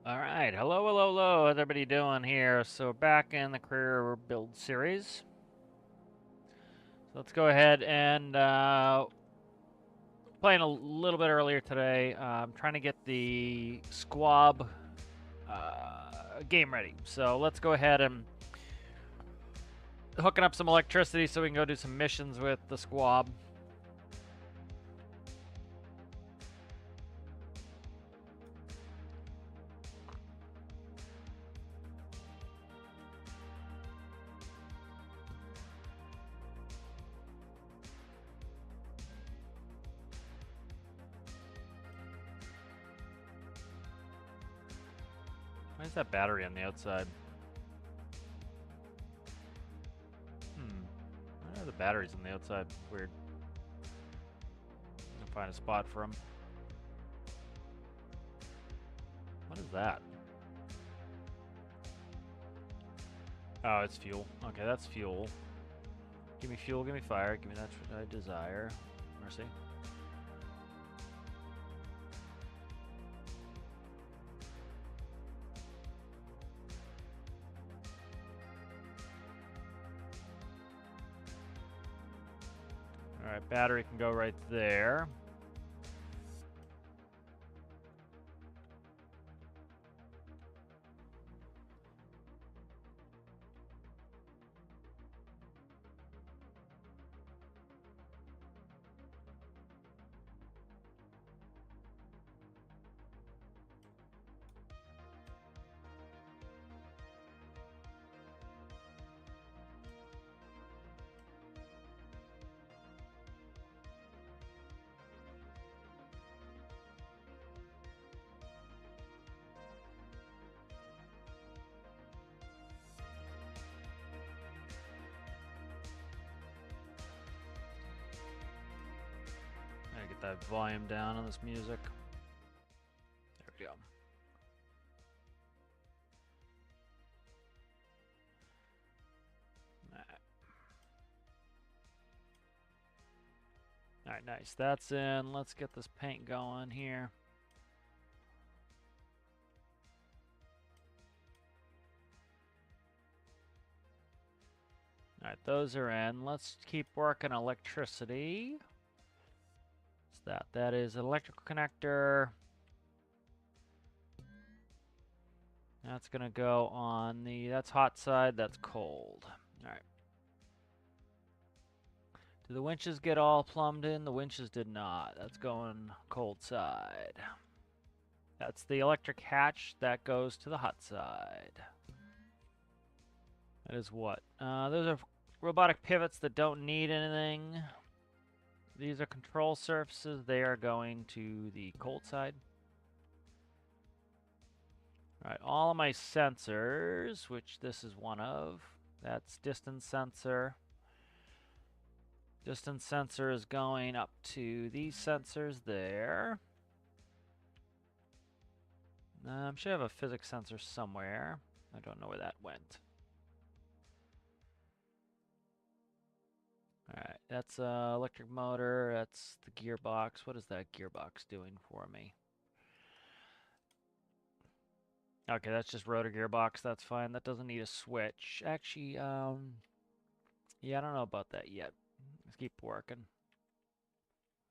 All right, hello. How's everybody doing here? So back in the career build series. So let's go ahead and playing a little bit earlier today. I'm trying to get the squab game ready. So let's go ahead and hooking up some electricity so we can go do some missions with the squab. Why is that battery on the outside? Why are the batteries on the outside? Weird. I'll find a spot for them. What is that? Oh, it's fuel. Okay, that's fuel. Give me fuel, give me fire, give me that what I desire. Mercy. Alright, battery can go right there. Gotta get that volume down on this music. There we go. Alright, nice. That's in. Let's get this paint going here. Alright, those are in. Let's keep working electricity. What's that? That is an electrical connector. That's gonna go on that's hot side, that's cold. Alright. Do the winches get all plumbed in? The winches did not. That's going cold side. That's the electric hatch. That goes to the hot side. That is what? Those are robotic pivots that don't need anything. These are control surfaces. They are going to the cold side. Alright, all of my sensors, which this is one of. That's distance sensor. Distance sensor is going up to these sensors there. Should have a physics sensor somewhere. I don't know where that went. Alright, that's electric motor. That's the gearbox. What is that gearbox doing for me? Okay, that's just rotor gearbox. That's fine. That doesn't need a switch. Actually, yeah, I don't know about that yet. Let's keep working.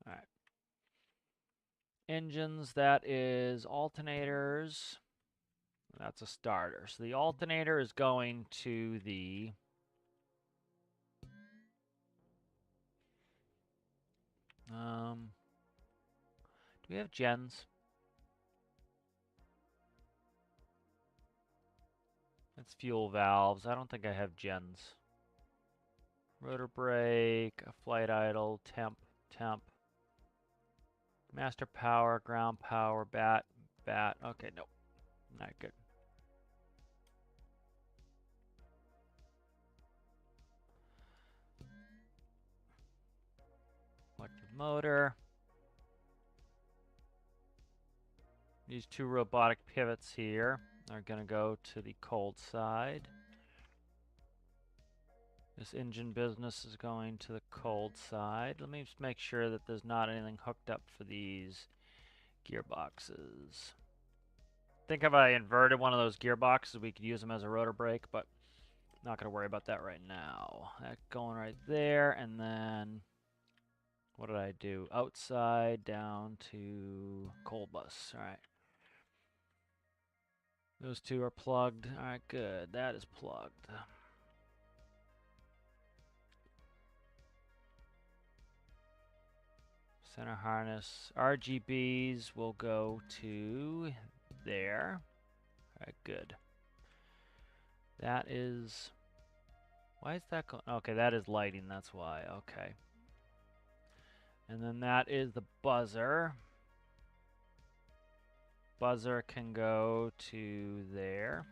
Alright. Engines, that is alternators. That's a starter. So the alternator is going to the... do we have gens? That's fuel valves. I don't think I have gens. Rotor brake, a flight idle, temp. Master power, ground power, bat. Okay, nope. Not good. Electric motor. These two robotic pivots here are going to go to the cold side. This engine business is going to the cold side. Let me just make sure that there's not anything hooked up for these gearboxes. think if I inverted one of those gearboxes, we could use them as a rotor brake, but not going to worry about that right now. That going right there, and then what did I do? Outside down to cold bus. All right. Those two are plugged. All right, good. That is plugged. Center harness. RGBs will go to there. All right, good. That is... Why is that going... Okay, that is lighting. That's why. Okay. And then that is the buzzer. Buzzer can go to there.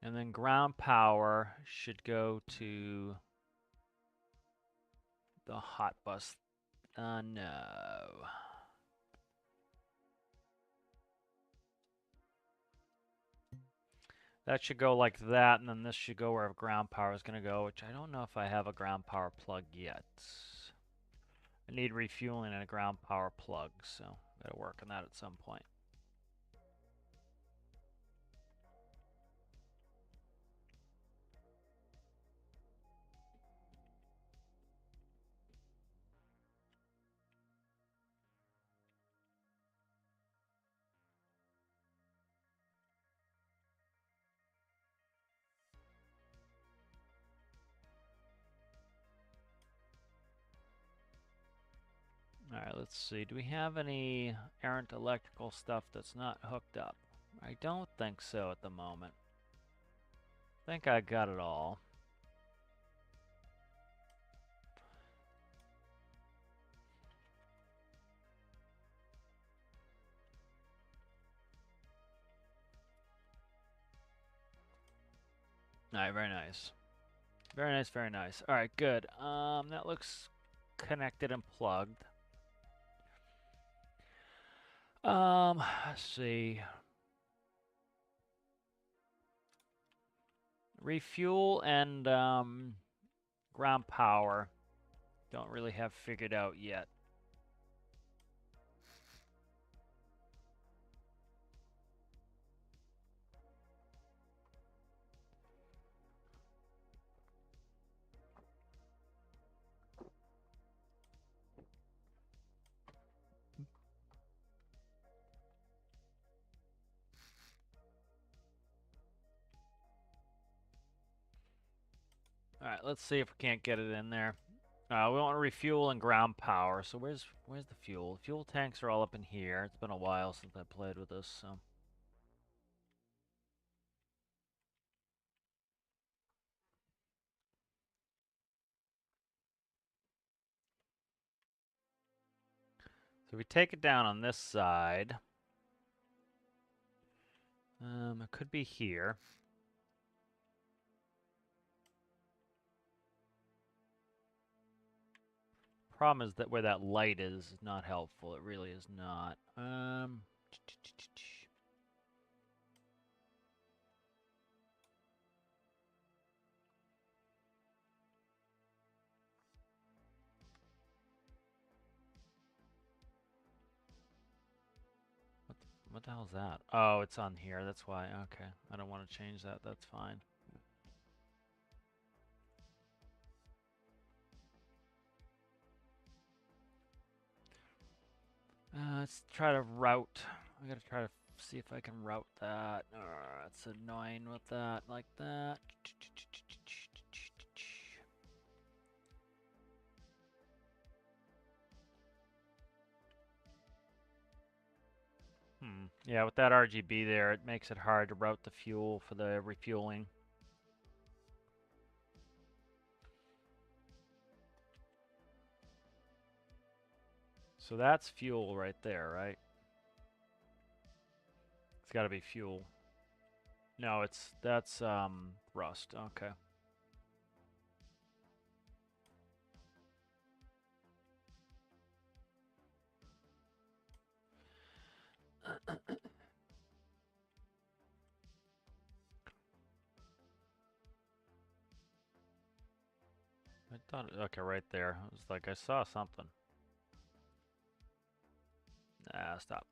And then ground power should go to the hot bus. No. That should go like that, and then this should go where ground power is going to go, which I don't know if I have a ground power plug yet. I need refueling and a ground power plug, so got to work on that at some point. Alright, let's see. Do we have any errant electrical stuff that's not hooked up? I don't think so at the moment. I think I got it all. Alright, very nice. Very nice, very nice. Alright, good. That looks connected and plugged. Let's see. Refuel and ground power don't really have figured out yet. Alright, let's see if we can't get it in there. We want to refuel and ground power. So where's the fuel? Fuel tanks are all up in here. It's been a while since I played with this, so. So we take it down on this side. It could be here. Problem is that where that light is not helpful. It really is not. What the hell is that? Oh, it's on here. That's why. Okay. I don't want to change that. That's fine. Let's try to route. I gotta try to see if I can route that. That's annoying with that. Like that. Yeah, with that RGB there, it makes it hard to route the fuel for the refueling. So that's fuel right there, right? It's got to be fuel. No, that's rust. Okay. I thought, okay, right there. It was like I saw something. Ah, stop.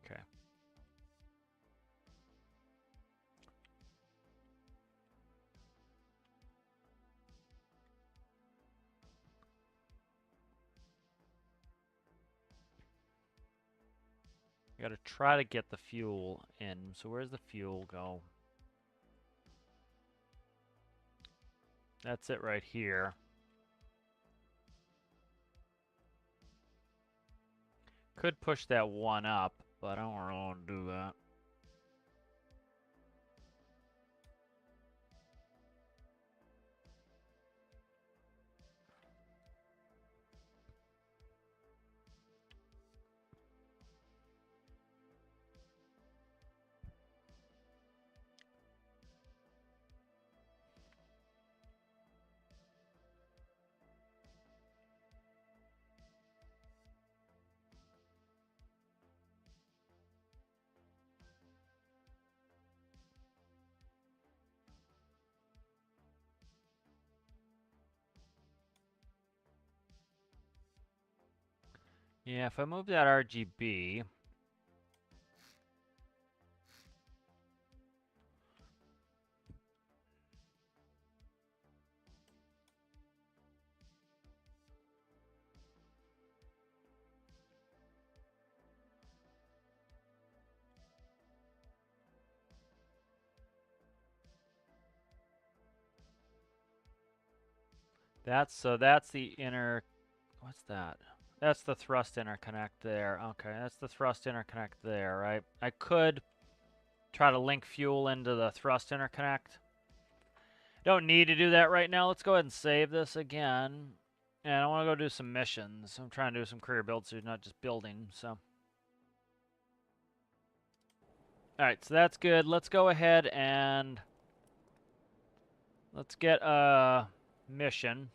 Okay. You gotta try to get the fuel in. So where's the fuel go? That's it right here. Could push that one up, but I don't really want to do that. Yeah, if I move that RGB, that's the inner, what's that? That's the thrust interconnect there. Okay, that's the thrust interconnect there, right? I could try to link fuel into the thrust interconnect. Don't need to do that right now. Let's go ahead and save this again. And I want to go do some missions. I'm trying to do some career builds, so not just building, so. Alright, so that's good. Let's go ahead and let's get a mission.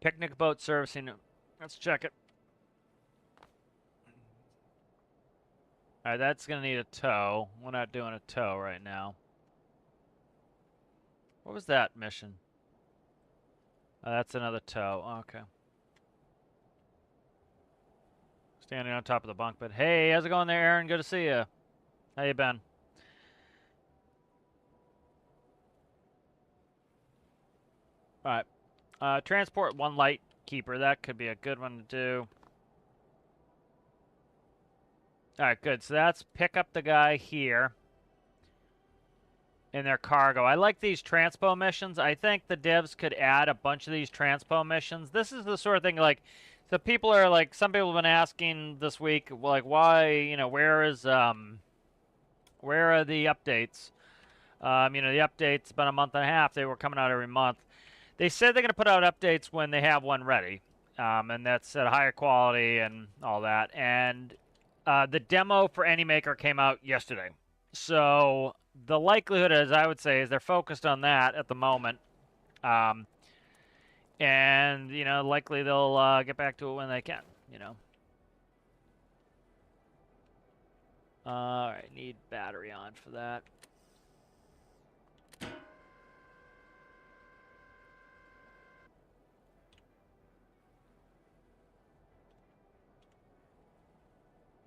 Picnic boat servicing. Let's check it. Alright, that's going to need a tow. We're not doing a tow right now. What was that mission? Oh, that's another tow. Okay. Standing on top of the bunk bed. Hey, how's it going there, Aaron? Good to see you. How you been? Alright. Transport one light keeper. That could be a good one to do. Alright, good. So that's pick up the guy here in their cargo. I like these transpo missions. I think the devs could add a bunch of these transpo missions. This is the sort of thing, like, the people are like, some people have been asking this week, like, why, you know, where are the updates? You know, the updates, about a month and a half, they were coming out every month. They said they're going to put out updates when they have one ready, and that's at a higher quality and all that. And the demo for AnyMaker came out yesterday. So the likelihood is, I would say, is they're focused on that at the moment. And, you know, likely they'll get back to it when they can, you know. All right, need battery on for that.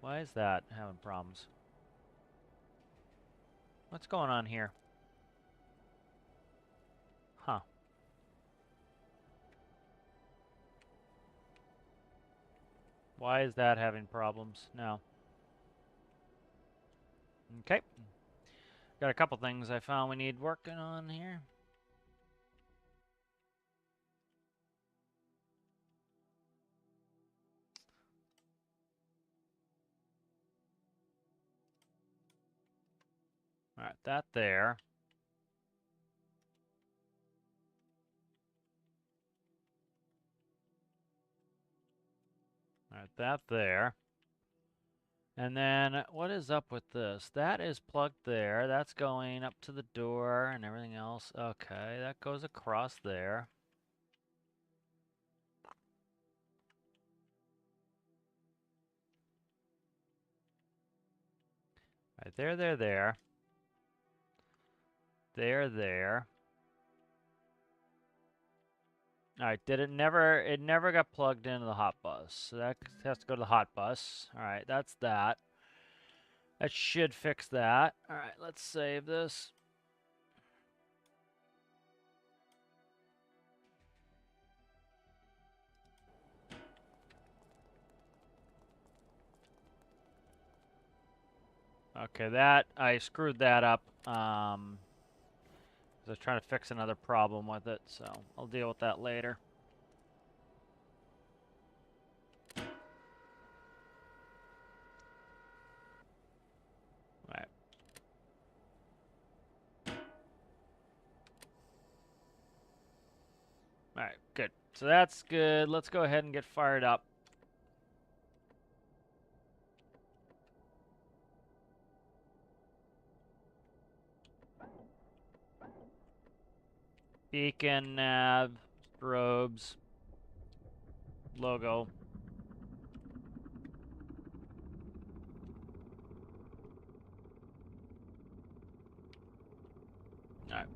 Why is that having problems? What's going on here? Huh. Why is that having problems? No. Okay. Got a couple things I found we need working on here. All right, that there. All right, that there. And then what is up with this? That is plugged there. That's going up to the door and everything else. Okay, that goes across there. Right, there. There. Alright, it never got plugged into the hot bus. So that has to go to the hot bus. Alright, that's that. That should fix that. Alright, let's save this. Okay, I screwed that up. I was trying to fix another problem with it, so I'll deal with that later. Alright. Alright, good. So that's good. Let's go ahead and get fired up. Beacon, nav, strobes, logo. Alright.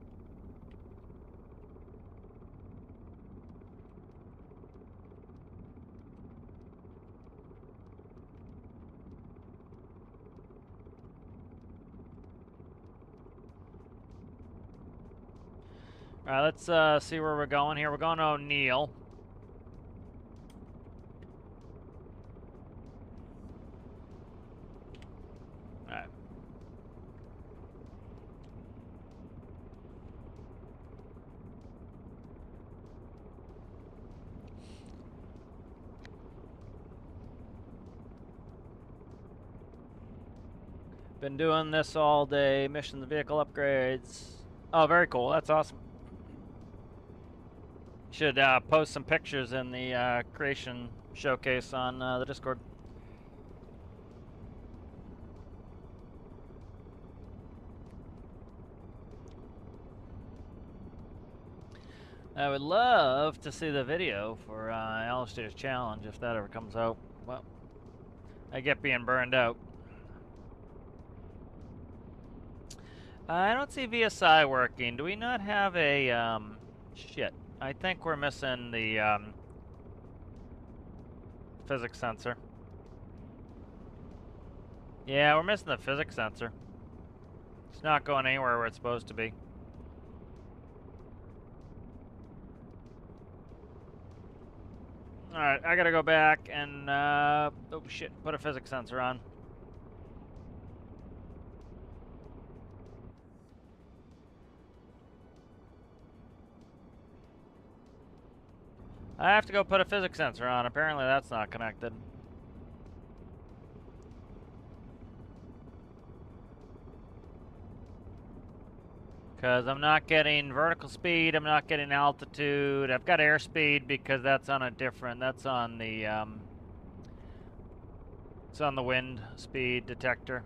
Alright, let's see where we're going here. We're going to O'Neill. Alright. Been doing this all day. Mission the vehicle upgrades. Oh, very cool. That's awesome. Should post some pictures in the creation showcase on the Discord. I would love to see the video for Alistair's challenge if that ever comes out. Well, I get being burned out. I don't see VSI working. Do we not have a, shit. I think we're missing the, physics sensor. Yeah, we're missing the physics sensor. It's not going anywhere where it's supposed to be. Alright, I gotta go back and, oh shit, put a physics sensor on. I have to go put a physics sensor on. Apparently that's not connected. Because I'm not getting vertical speed, I'm not getting altitude. I've got airspeed because that's on a different, that's on the, it's on the wind speed detector.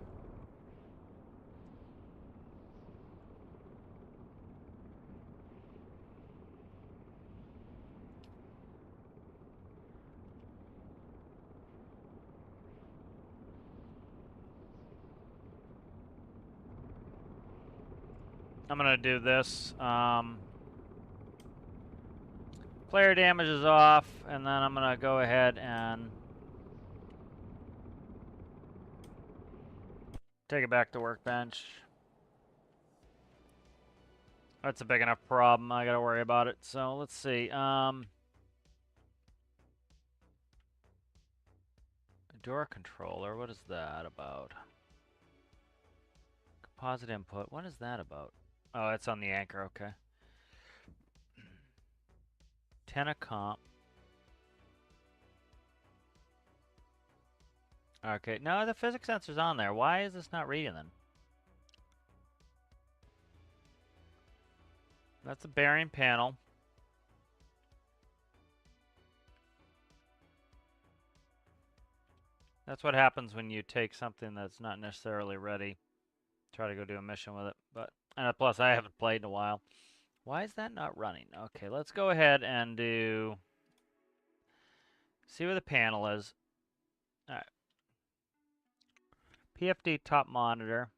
I'm gonna do this. Player damage is off, and then I'm gonna go ahead and take it back to workbench. That's a big enough problem. I gotta worry about it. So let's see. Door controller. What is that about? Composite input. What is that about? Oh, it's on the anchor. Okay. Tenacomp. Okay. No, the physics sensor's on there. Why is this not reading then? That's a bearing panel. That's what happens when you take something that's not necessarily ready. Try to go do a mission with it. And plus, I haven't played in a while. Why is that not running? Okay, let's go ahead and do... See where the panel is. Alright. PFD top monitor.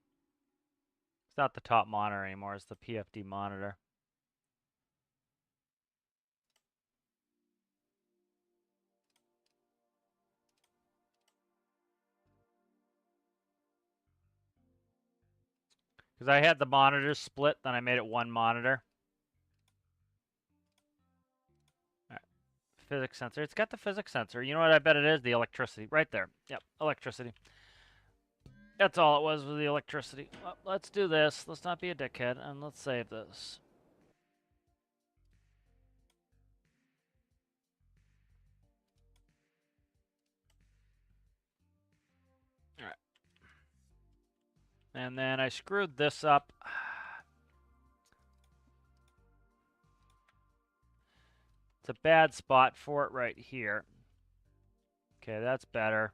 It's not the top monitor anymore, it's the PFD monitor. Because I had the monitors split, then I made it one monitor. All right. Physics sensor. It's got the physics sensor. You know what I bet it is? The electricity. Right there. Yep, electricity. That's all it was the electricity. Well, let's do this. Let's not be a dickhead, and let's save this. All right. And then I screwed this up. It's a bad spot for it right here. Okay, that's better.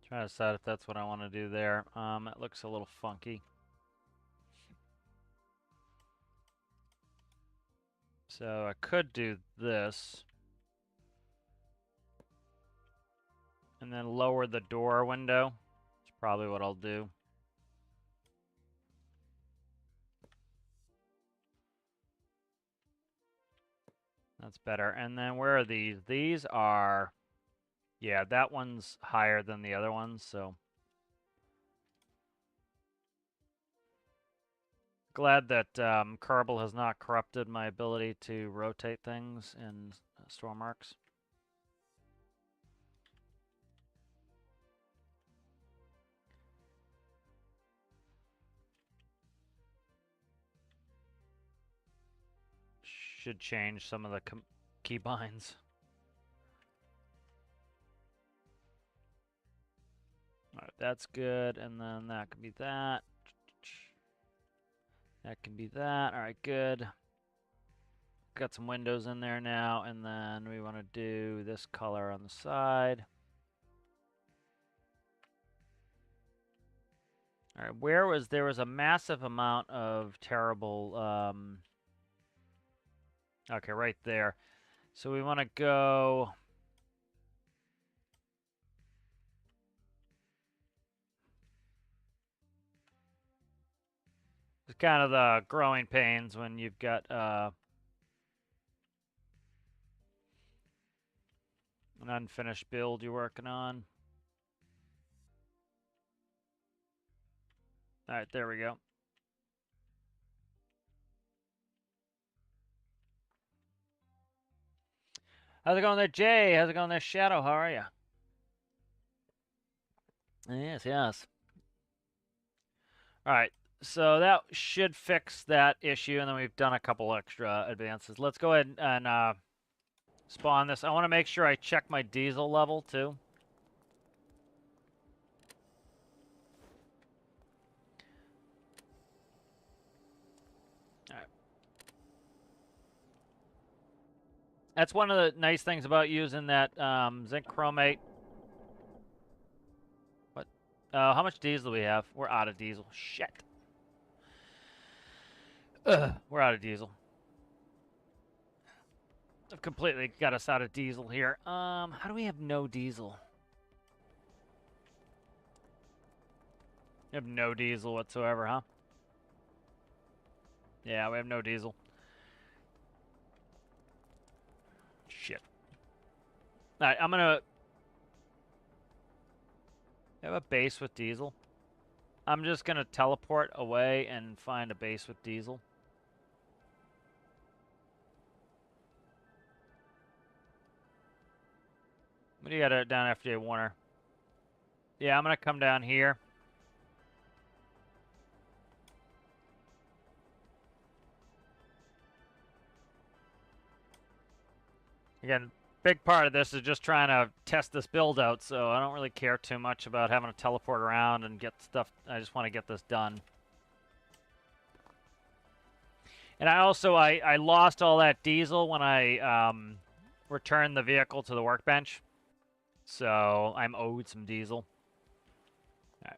Trying to decide if that's what I want to do there. It looks a little funky. So I could do this. And then lower the door window. That's probably what I'll do. That's better. And then where are these? These are... Yeah, that one's higher than the other ones, so... Glad that Kerbal has not corrupted my ability to rotate things in Stormarks. Should change some of the keybinds. Alright, that's good, and then that can be that. That can be that. Alright, good. Got some windows in there now, and then we want to do this color on the side. Alright, there was a massive amount of terrible, okay, right there. So we want to go... It's kind of the growing pains when you've got an unfinished build you're working on. All right, there we go. How's it going there, Jay? How's it going there, Shadow? How are you? Yes, yes. All right, so that should fix that issue, and then we've done a couple extra advances. Let's go ahead and spawn this. I want to make sure I check my diesel level, too. All right. That's one of the nice things about using that zinc chromate. What? How much diesel do we have? We're out of diesel. Shit. We're out of diesel. I've completely got us out of diesel here. How do we have no diesel? We have no diesel whatsoever, huh? Yeah, we have no diesel. Shit. Alright, I'm gonna... have a base with diesel. I'm just gonna teleport away and find a base with diesel. What do you got down FJ Warner? Yeah, I'm gonna come down here. Again, big part of this is just trying to test this build out, so I don't really care too much about having to teleport around and get stuff. I just want to get this done. And I also, I lost all that diesel when I returned the vehicle to the workbench. So I'm owed some diesel. All right.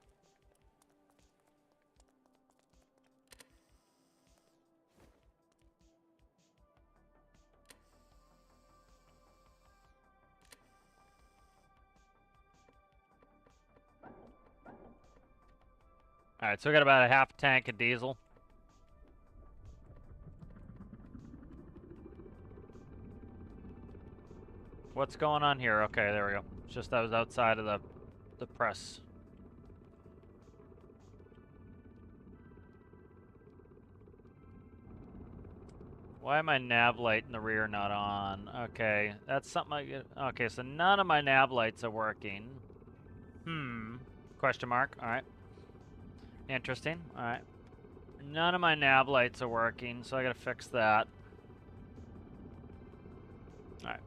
All right, so we got about a half tank of diesel. What's going on here? Okay, there we go. It's just I was outside of the press. Why am my nav light in the rear not on? Okay, that's something I get. Okay, so none of my nav lights are working. Question mark. All right. Interesting. All right. None of my nav lights are working, so I gotta fix that. All right.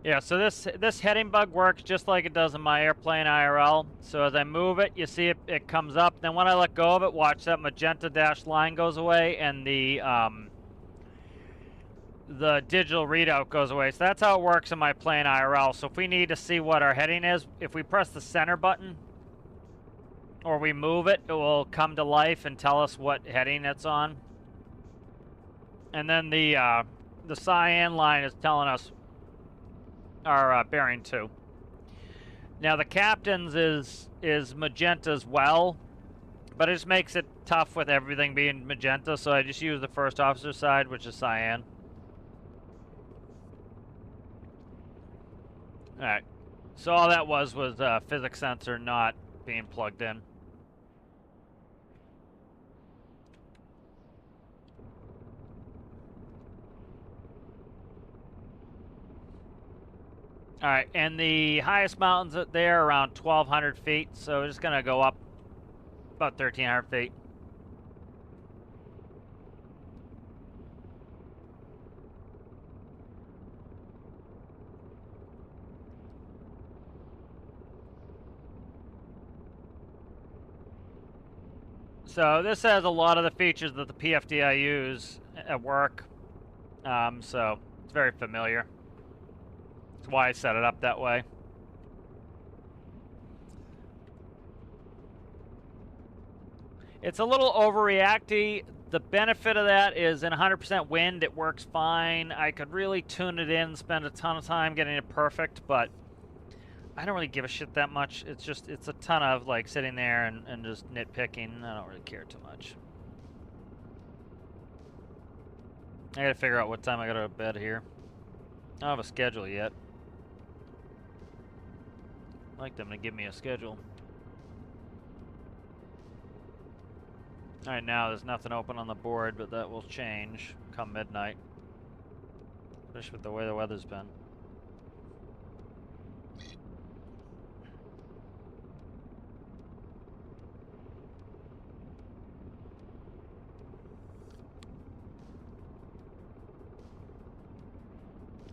Yeah, so this heading bug works just like it does in my airplane IRL. So as I move it, you see it comes up. Then when I let go of it, watch that magenta dashed line goes away and the digital readout goes away. So that's how it works in my plane IRL. So if we need to see what our heading is, if we press the center button or we move it, it will come to life and tell us what heading it's on. And then the cyan line is telling us our bearing 2. Now the captain's is magenta as well, but it just makes it tough with everything being magenta, so I just use the first officer side, which is cyan. Alright, so all that was physics sensor not being plugged in. Alright, and the highest mountains there are around 1,200 feet, so we're just going to go up about 1,300 feet. So this has a lot of the features that the PFD I use at work, so it's very familiar. That's why I set it up that way. It's a little overreacty. The benefit of that is in 100% wind, it works fine. I could really tune it in, spend a ton of time getting it perfect, but I don't really give a shit that much. It's a ton of like sitting there and just nitpicking. I don't really care too much. I gotta figure out what time I gotta go to bed here. I don't have a schedule yet. I'd like them to give me a schedule. Alright, now there's nothing open on the board, but that will change come midnight. Especially with the way the weather's been.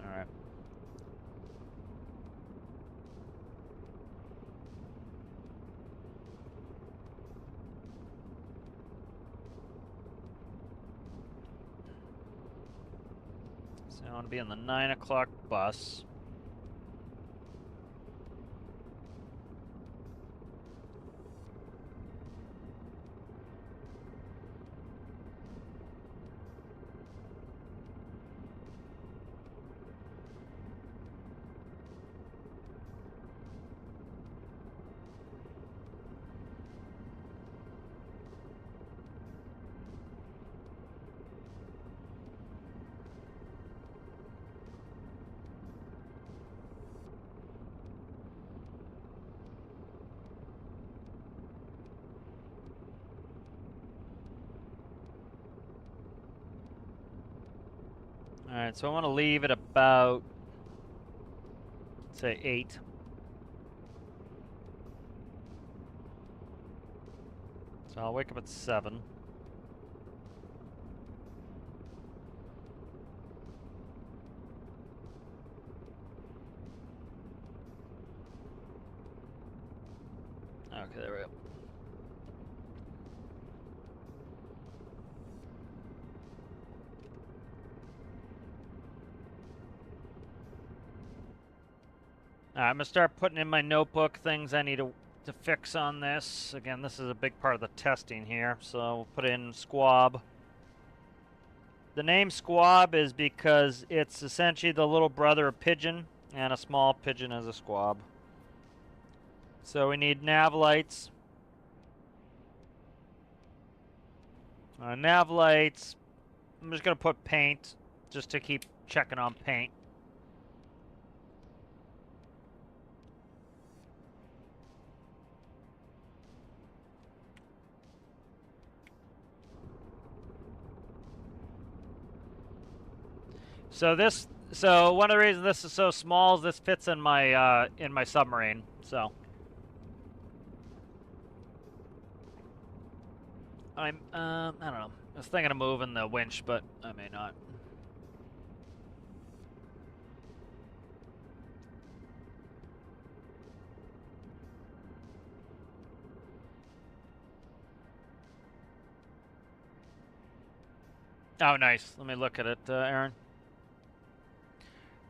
Alright. So I want to be on the 9 o'clock bus. Alright, so I want to leave at about, say, 8. So I'll wake up at 7. Okay, there we go. I'm gonna start putting in my notebook things I need to fix on this. Again, this is a big part of the testing here, so we'll put in squab. The name squab is because it's essentially the little brother of pigeon, and a small pigeon is a squab. So we need nav lights. Nav lights, I'm just gonna put paint, just to keep checking on paint. So one of the reasons this is so small is this fits in my submarine. So I don't know. I was thinking of moving the winch, but I may not. Oh, nice. Let me look at it, Aaron.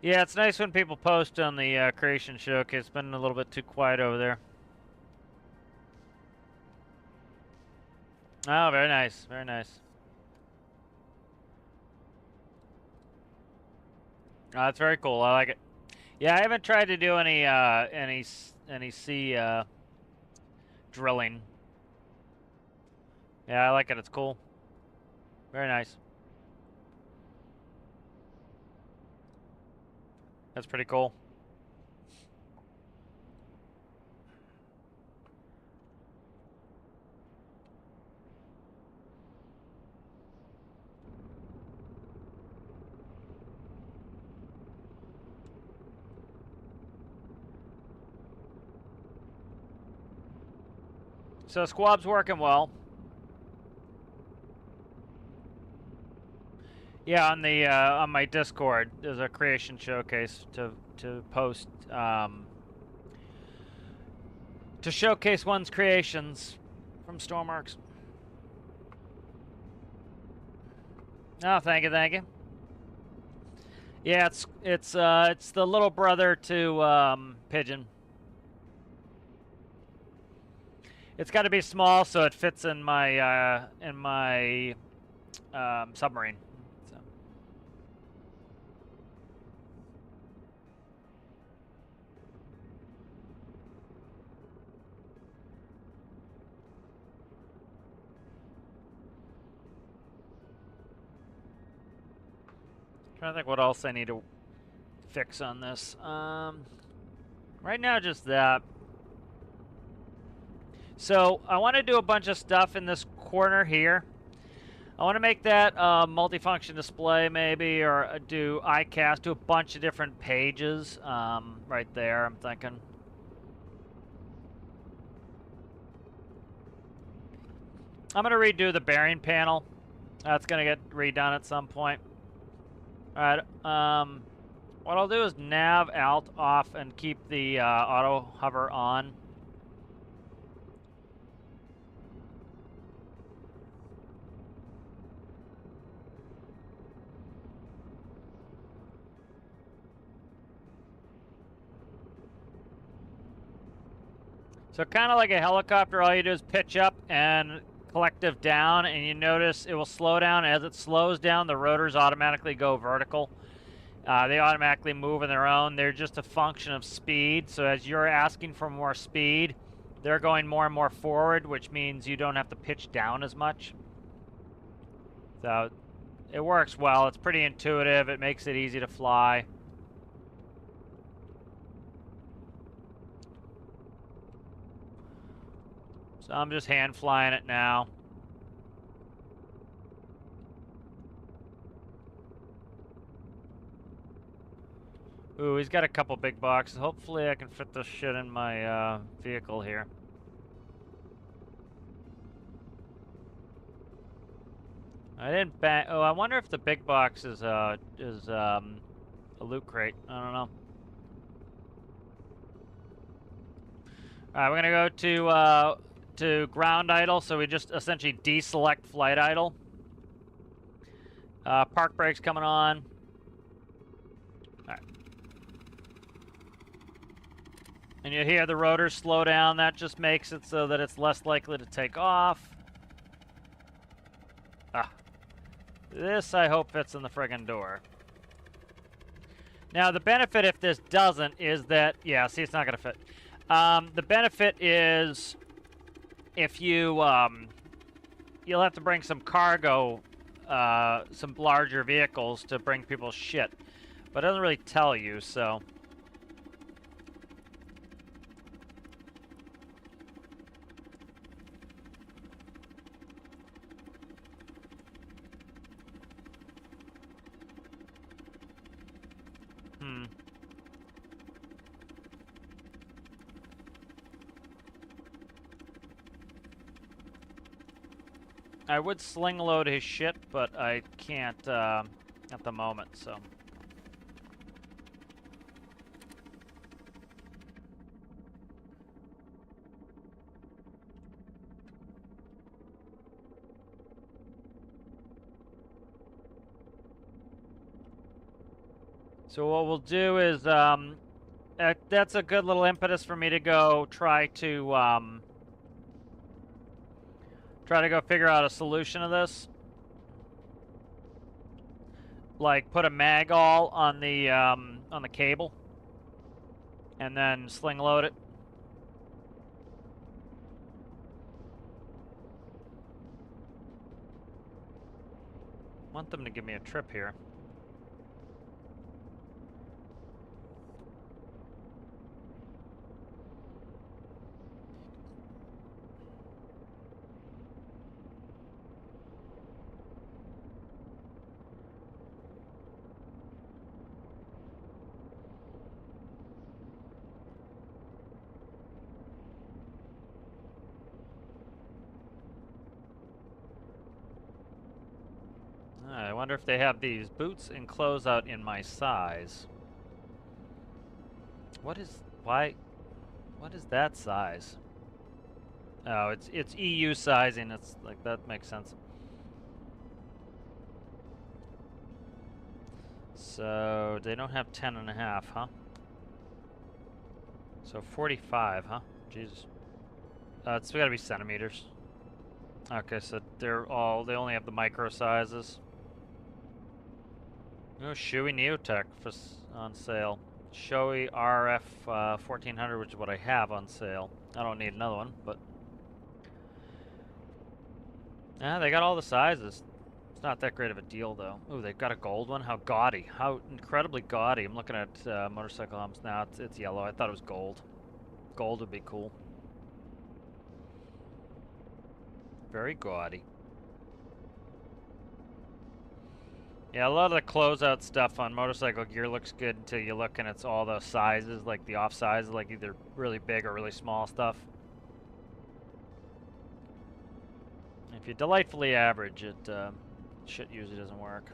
Yeah, it's nice when people post on the Creation Showcase. It's been a little bit too quiet over there. Oh, very nice. Very nice. Oh, that's very cool. I like it. Yeah, I haven't tried to do any sea drilling. Yeah, I like it. It's cool. Very nice. That's pretty cool. So Squab's working well. Yeah, on my Discord, there's a Creation Showcase to post to showcase one's creations from Stormworks. Oh, thank you, thank you. Yeah, it's the little brother to Pigeon. It's got to be small so it fits in my submarine. Trying to think what else I need to fix on this. Right now, just that. So I want to do a bunch of stuff in this corner here. I want to make that multifunction display maybe, or do iCast, do a bunch of different pages right there, I'm thinking. I'm going to redo the bearing panel. That's going to get redone at some point. All right. What I'll do is nav alt off and keep the auto hover on. So kind of like a helicopter, all you do is pitch up and collective down, and you notice it will slow down. As it slows down, the rotors automatically go vertical. They automatically move on their own. They're just a function of speed. So as you're asking for more speed, they're going more and more forward, which means you don't have to pitch down as much. So it works well. It's pretty intuitive. It makes it easy to fly. So I'm just hand flying it now. Ooh, he's got a couple big boxes. Hopefully I can fit this shit in my vehicle here. I didn't bang. Oh, I wonder if the big box is a loot crate. I don't know. All right, we're gonna go to ground idle. So we just essentially deselect flight idle. Park brakes coming on. All right. And you hear the rotor slow down. That just makes it so that it's less likely to take off. Ah. This, I hope, fits in the friggin' door. Now, the benefit if this doesn't is that... Yeah, see, it's not going to fit. The benefit is if you... you'll have to bring some cargo, some larger vehicles to bring people's shit. But it doesn't really tell you, so... I would sling load his shit, but I can't at the moment, so... So what we'll do is, that's a good little impetus for me to go try to go figure out a solution to this. Like put a mag all on the cable, and then sling load it. Want them to give me a trip here. I wonder if they have these boots and closeout in my size. What is that size? Oh, it's EU sizing. It's like, that makes sense. So they don't have 10.5, huh? So 45, huh? Jesus. It's gotta be centimeters. Okay, so they only have the micro sizes. Oh, Shoei Neotech on sale. Shoei RF 1400, which is what I have on sale. I don't need another one, but... Yeah, they got all the sizes. It's not that great of a deal, though. Ooh, they've got a gold one? How gaudy. How incredibly gaudy. I'm looking at motorcycle humps now. It's yellow. I thought it was gold. Gold would be cool. Very gaudy. Yeah, a lot of the closeout stuff on Motorcycle Gear looks good until you look and it's all the sizes, like the off sizes, like either really big or really small stuff. If you delightfully average it, shit usually doesn't work.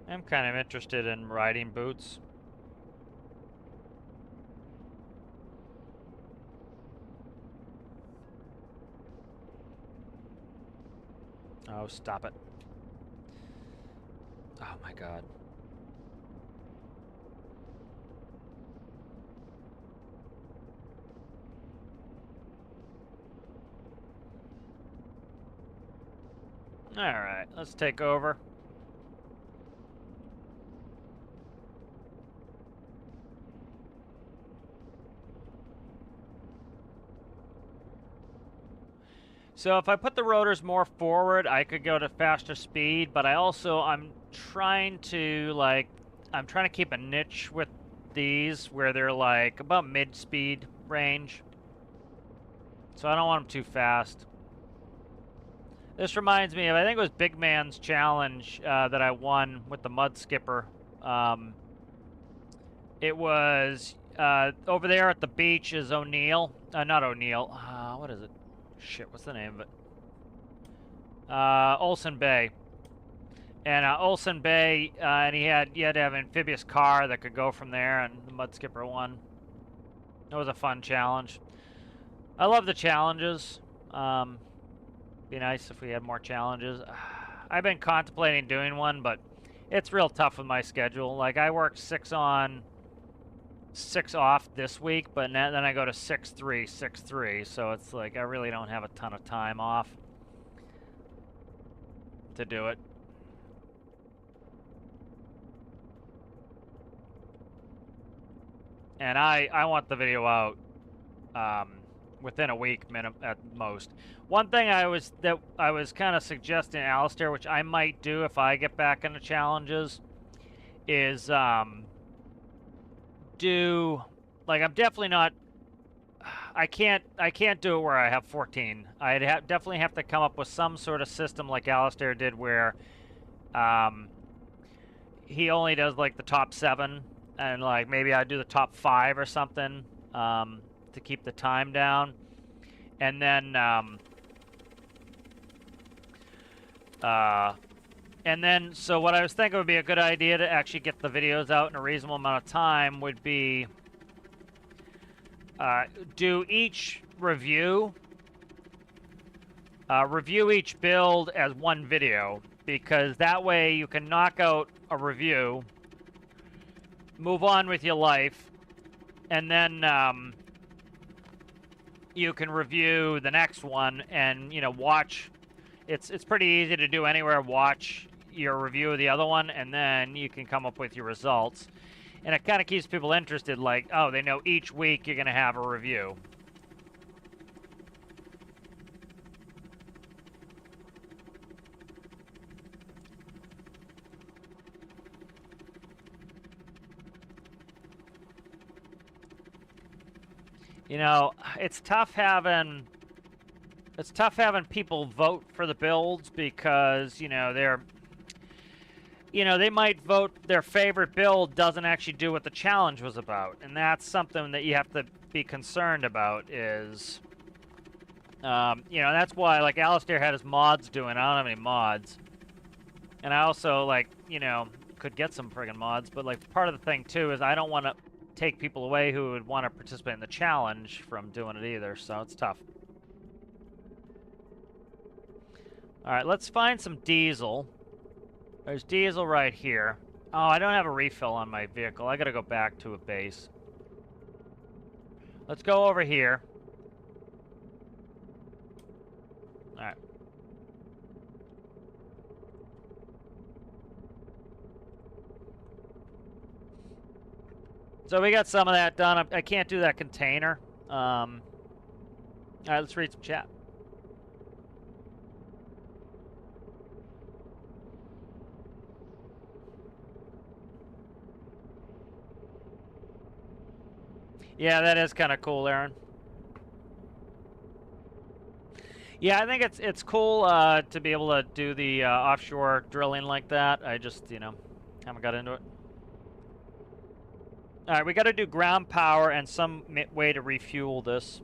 I'm kind of interested in riding boots. Oh, stop it. Oh my god. Alright, let's take over. So if I put the rotors more forward, I could go to faster speed, but I'm trying to I'm trying to keep a niche with these where they're like about mid-speed range. So I don't want them too fast. This reminds me of, I think it was Big Man's challenge that I won with the Mud Skipper. It was over there at the beach is O'Neill. Not O'Neill. What is it? Shit, what's the name of it? Olsen Bay. And Olsen Bay, and you had to have an amphibious car that could go from there, and the Mud Skipper won. It was a fun challenge. I love the challenges. Be nice if we had more challenges. I've been contemplating doing one, but it's real tough with my schedule. Like, I work 6 on, 6 off this week, but then I go to 6-3, 6-3. So it's like I really don't have a ton of time off to do it. And I want the video out within a week at most. One thing I was kind of suggesting to Alistair, which I might do if I get back into challenges, is do like I'm definitely not. I can't do it where I have 14. I'd definitely have to come up with some sort of system like Alistair did, where he only does like the top 7. And like maybe I do the top 5 or something to keep the time down, and then so what I was thinking would be a good idea to actually get the videos out in a reasonable amount of time would be do each review each build as one video, because that way you can knock out a review, move on with your life, and then you can review the next one and, you know, watch. It's pretty easy to do anywhere. Watch your review of the other one, and then you can come up with your results. And it kind of keeps people interested, like, oh, they know each week you're going to have a review. You know, it's tough having people vote for the builds, because, you know, they might vote their favorite build doesn't actually do what the challenge was about, and that's something that you have to be concerned about. Is you know, that's why, like, Alistair had his mods doing. I don't have any mods, and I also, like, you know, could get some friggin' mods, but like part of the thing too is I don't want to take people away who would want to participate in the challenge from doing it either, so it's tough. Alright, let's find some diesel. There's diesel right here. Oh, I don't have a refill on my vehicle. I gotta go back to a base. Let's go over here. Alright. So we got some of that done. I can't do that container. All right, let's read some chat. Yeah, that is kind of cool, Aaron. Yeah, I think it's cool to be able to do the offshore drilling like that. I just, you know, haven't got into it. All right, we got to do ground power and some way to refuel this.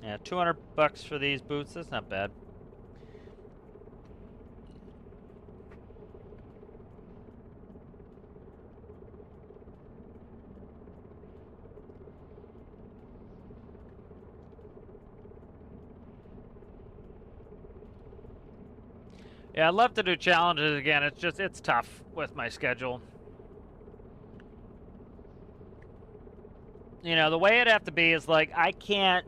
Yeah, $200 for these boots. That's not bad. Yeah, I'd love to do challenges again. It's tough with my schedule. You know, the way it'd have to be is like I can't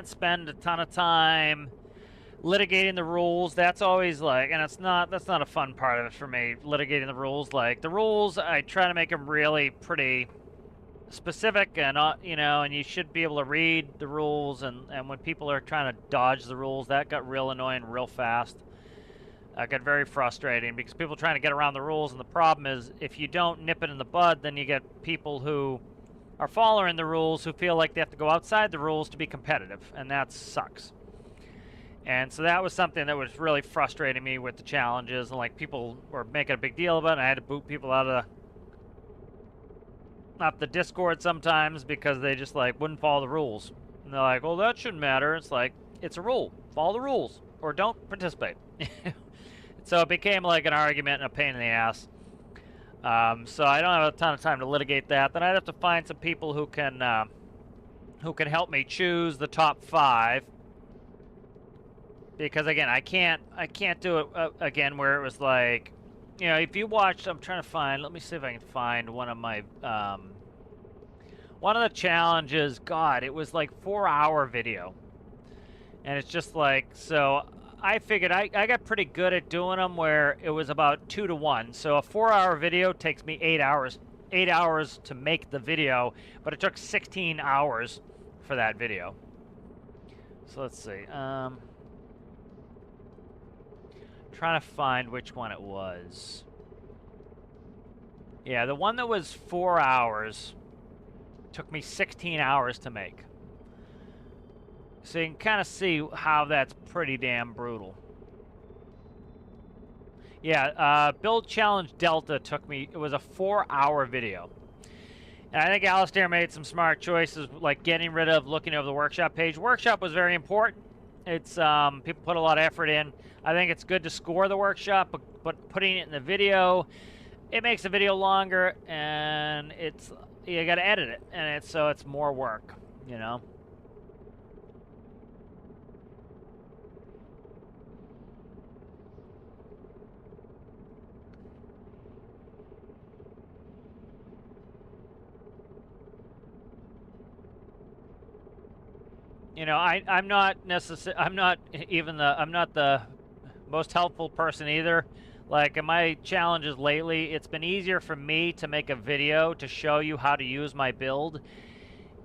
spend a ton of time litigating the rules, that's always like, and that's not a fun part of it for me, litigating the rules. Like, the rules, I try to make them really pretty specific and, you know, and you should be able to read the rules, and when people are trying to dodge the rules, that got real annoying real fast. Got very frustrating because people are trying to get around the rules, and the problem is if you don't nip it in the bud, then you get people who are following the rules who feel like they have to go outside the rules to be competitive, and that sucks. And so that was something that was really frustrating me with the challenges, and like people were making a big deal about it, and I had to boot people out of the Discord sometimes because they just like wouldn't follow the rules. And they're like, well, that shouldn't matter. It's like, it's a rule. Follow the rules or don't participate. So it became like an argument and a pain in the ass. So I don't have a ton of time to litigate that. Then I'd have to find some people who can help me choose the top 5. Because again, I can't do it again where it was like, you know, if you watched, I'm trying to find, let me see if I can find one of my, one of the challenges, God, it was like 4-hour video. And it's just like, so I figured I got pretty good at doing them where it was about 2 to 1. So a 4-hour video takes me 8 hours to make the video, but it took 16 hours for that video. So let's see. Trying to find which one it was. Yeah, the one that was 4 hours took me 16 hours to make. So you can kind of see how that's pretty damn brutal. Yeah, Build Challenge Delta took me, it was a 4-hour video. And I think Alistair made some smart choices, like getting rid of looking over the workshop page. Workshop was very important. It's, people put a lot of effort in. I think it's good to score the workshop, but putting it in the video, it makes the video longer, and it's, you got to edit it, and so it's more work, you know? You know, I'm not even I'm not the most helpful person either. Like in my challenges lately, it's been easier for me to make a video to show you how to use my build.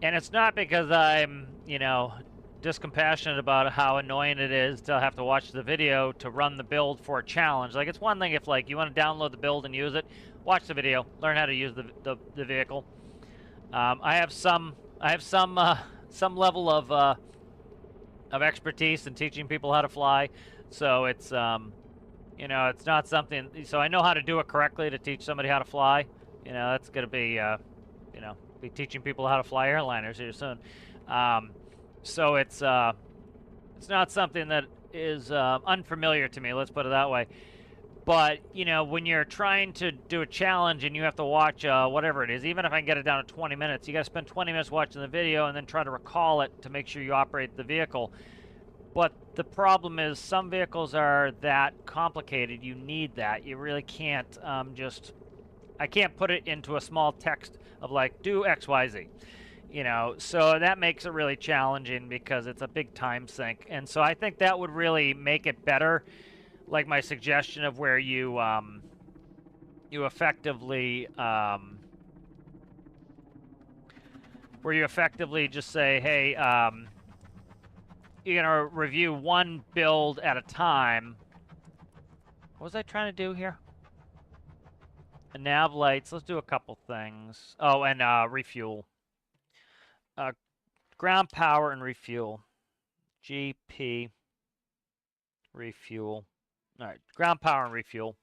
And it's not because I'm, you know, discompassionate about how annoying it is to have to watch the video to run the build for a challenge. Like, it's one thing if, like, you want to download the build and use it, watch the video, learn how to use the vehicle. I have some level of expertise in teaching people how to fly, so it's you know, it's not something. So I know how to do it correctly to teach somebody how to fly. You know, that's gonna be you know, be teaching people how to fly airliners here soon. So it's not something that is unfamiliar to me. Let's put it that way. But, you know, when you're trying to do a challenge and you have to watch whatever it is, even if I can get it down to 20 minutes, you got to spend 20 minutes watching the video and then try to recall it to make sure you operate the vehicle. But the problem is some vehicles are that complicated. You need that. You really can't I can't put it into a small text of like, do X, Y, Z. You know, so that makes it really challenging because it's a big time sink. And so I think that would really make it better. Like my suggestion of where you effectively just say, hey, you're gonna review one build at a time. What was I trying to do here? Nav lights. Let's do a couple things. Oh, and refuel. Ground power and refuel. GP refuel. All right, ground power and refuel.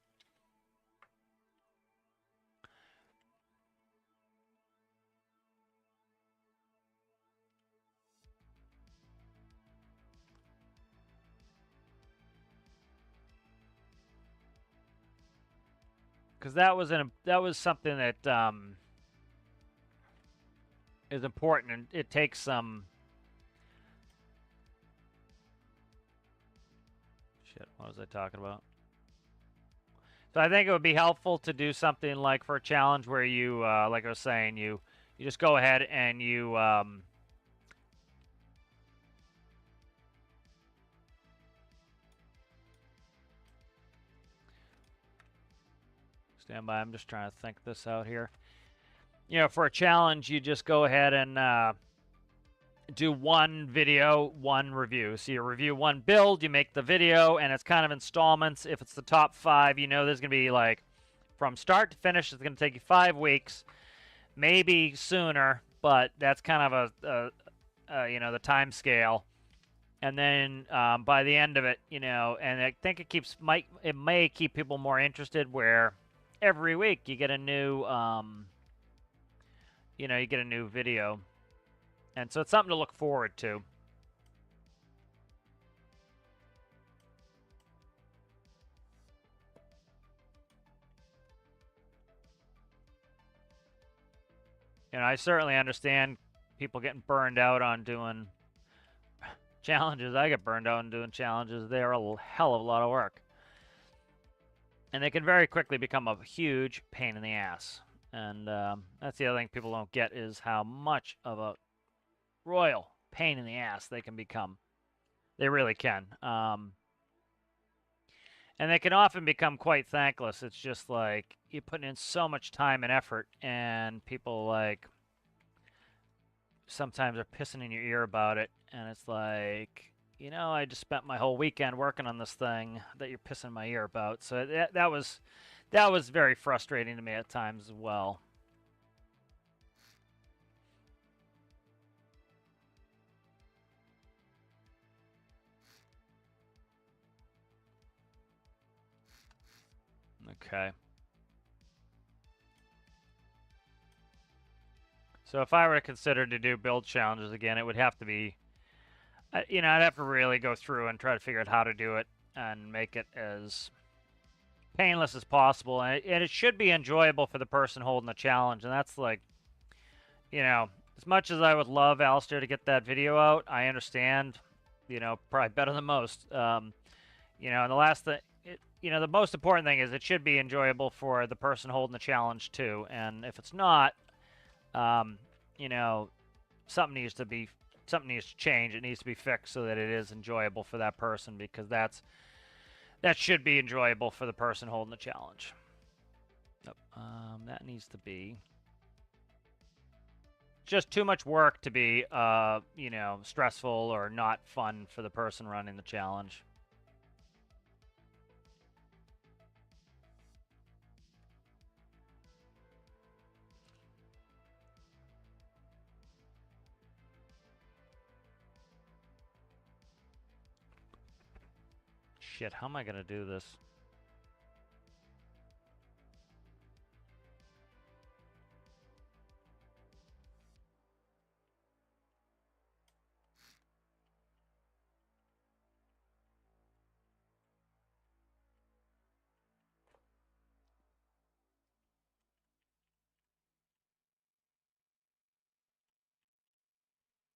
Because that was something that is important, and it takes some. Shit, what was I talking about? So I think it would be helpful to do something like for a challenge where you, like I was saying, you just go ahead and you Stand by. I'm just trying to think this out here. You know, for a challenge, you just go ahead and do one video, one review. So you review one build, you make the video, and it's kind of installments. If it's the top 5, you know there's going to be like from start to finish, it's going to take you 5 weeks, maybe sooner, but that's kind of you know, the time scale. And then by the end of it, you know, and I think it may keep people more interested where every week you get a new, you know, you get a new video. And so it's something to look forward to. You know, I certainly understand people getting burned out on doing challenges. I get burned out on doing challenges. They are a hell of a lot of work. And they can very quickly become a huge pain in the ass. And that's the other thing people don't get is how much of a royal pain in the ass they can become. They really can. And they can often become quite thankless. It's just like you're putting in so much time and effort, and people like sometimes are pissing in your ear about it, and it's like, you know, I just spent my whole weekend working on this thing that you're pissing my ear about. So that was very frustrating to me at times as well. Okay. So if I were to consider to do build challenges again, it would have to be, you know, I'd have to really go through and try to figure out how to do it and make it as painless as possible. And it should be enjoyable for the person holding the challenge. And that's like, you know, as much as I would love Alistair to get that video out, I understand, you know, probably better than most. You know, and the last thing, you know, the most important thing is it should be enjoyable for the person holding the challenge too. And if it's not, you know, something needs to change. It needs to be fixed so that it is enjoyable for that person, because that should be enjoyable for the person holding the challenge. Nope. That needs to be just too much work to be, you know, stressful or not fun for the person running the challenge. Shit, how am I gonna do this?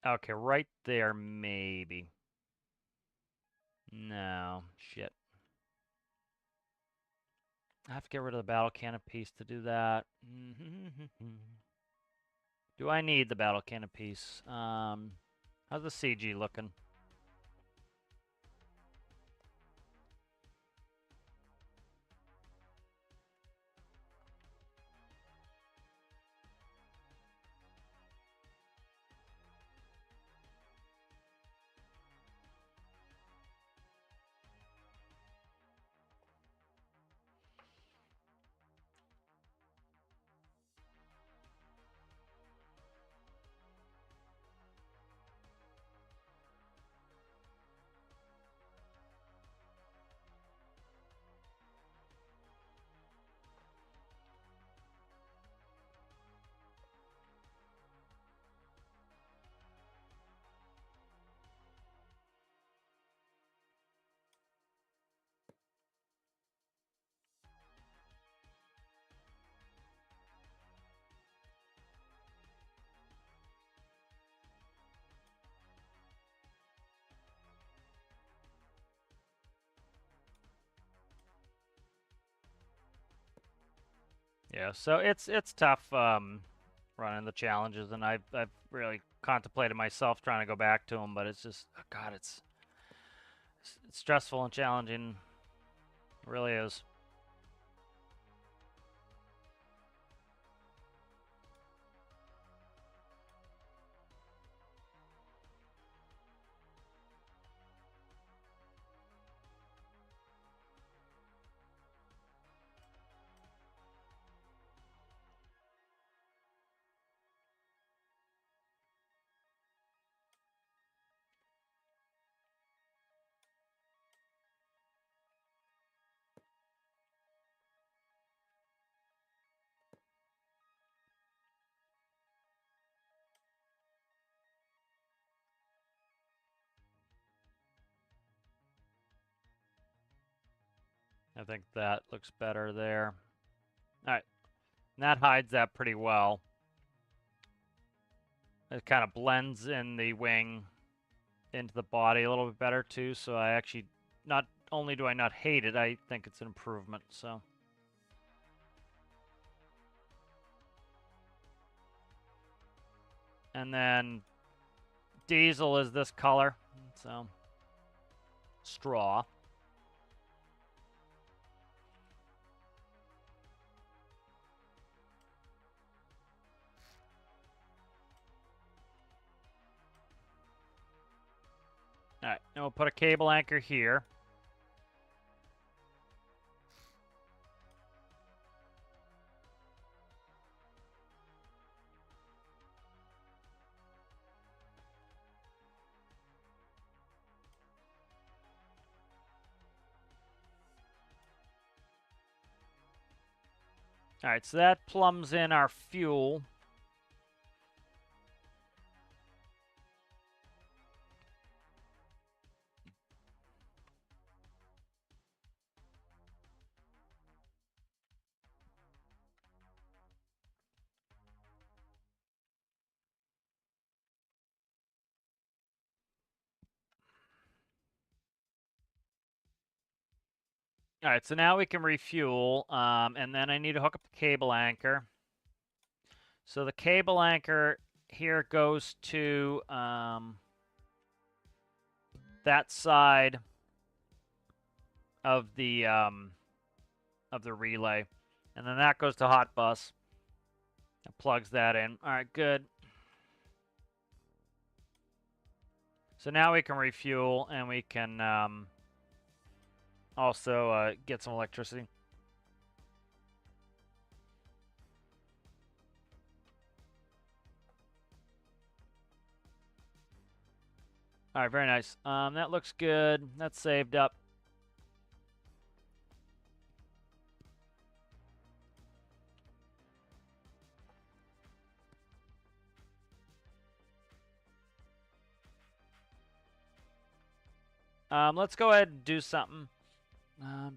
Okay, right there, maybe. No, shit. I have to get rid of the battle cannon piece to do that. Do I need the battle cannon piece? How's the CG looking? Yeah, so it's tough running the challenges, and I've really contemplated myself trying to go back to them, but it's just, oh God, it's stressful and challenging. It really is. I think that looks better there. All right, and that hides that pretty well. It kind of blends in the wing into the body a little bit better too, so I actually, not only do I not hate it, I think it's an improvement, so. And then Diesel is this color, so straw. All right, and we'll put a cable anchor here. All right, so that plumbs in our fuel. All right, so now we can refuel, and then I need to hook up the cable anchor. So the cable anchor here goes to that side of the relay, and then that goes to hot bus. It plugs that in. All right, good. So now we can refuel, and we can also get some electricity. All right, very nice. That looks good. That's saved up. Let's go ahead and do something. I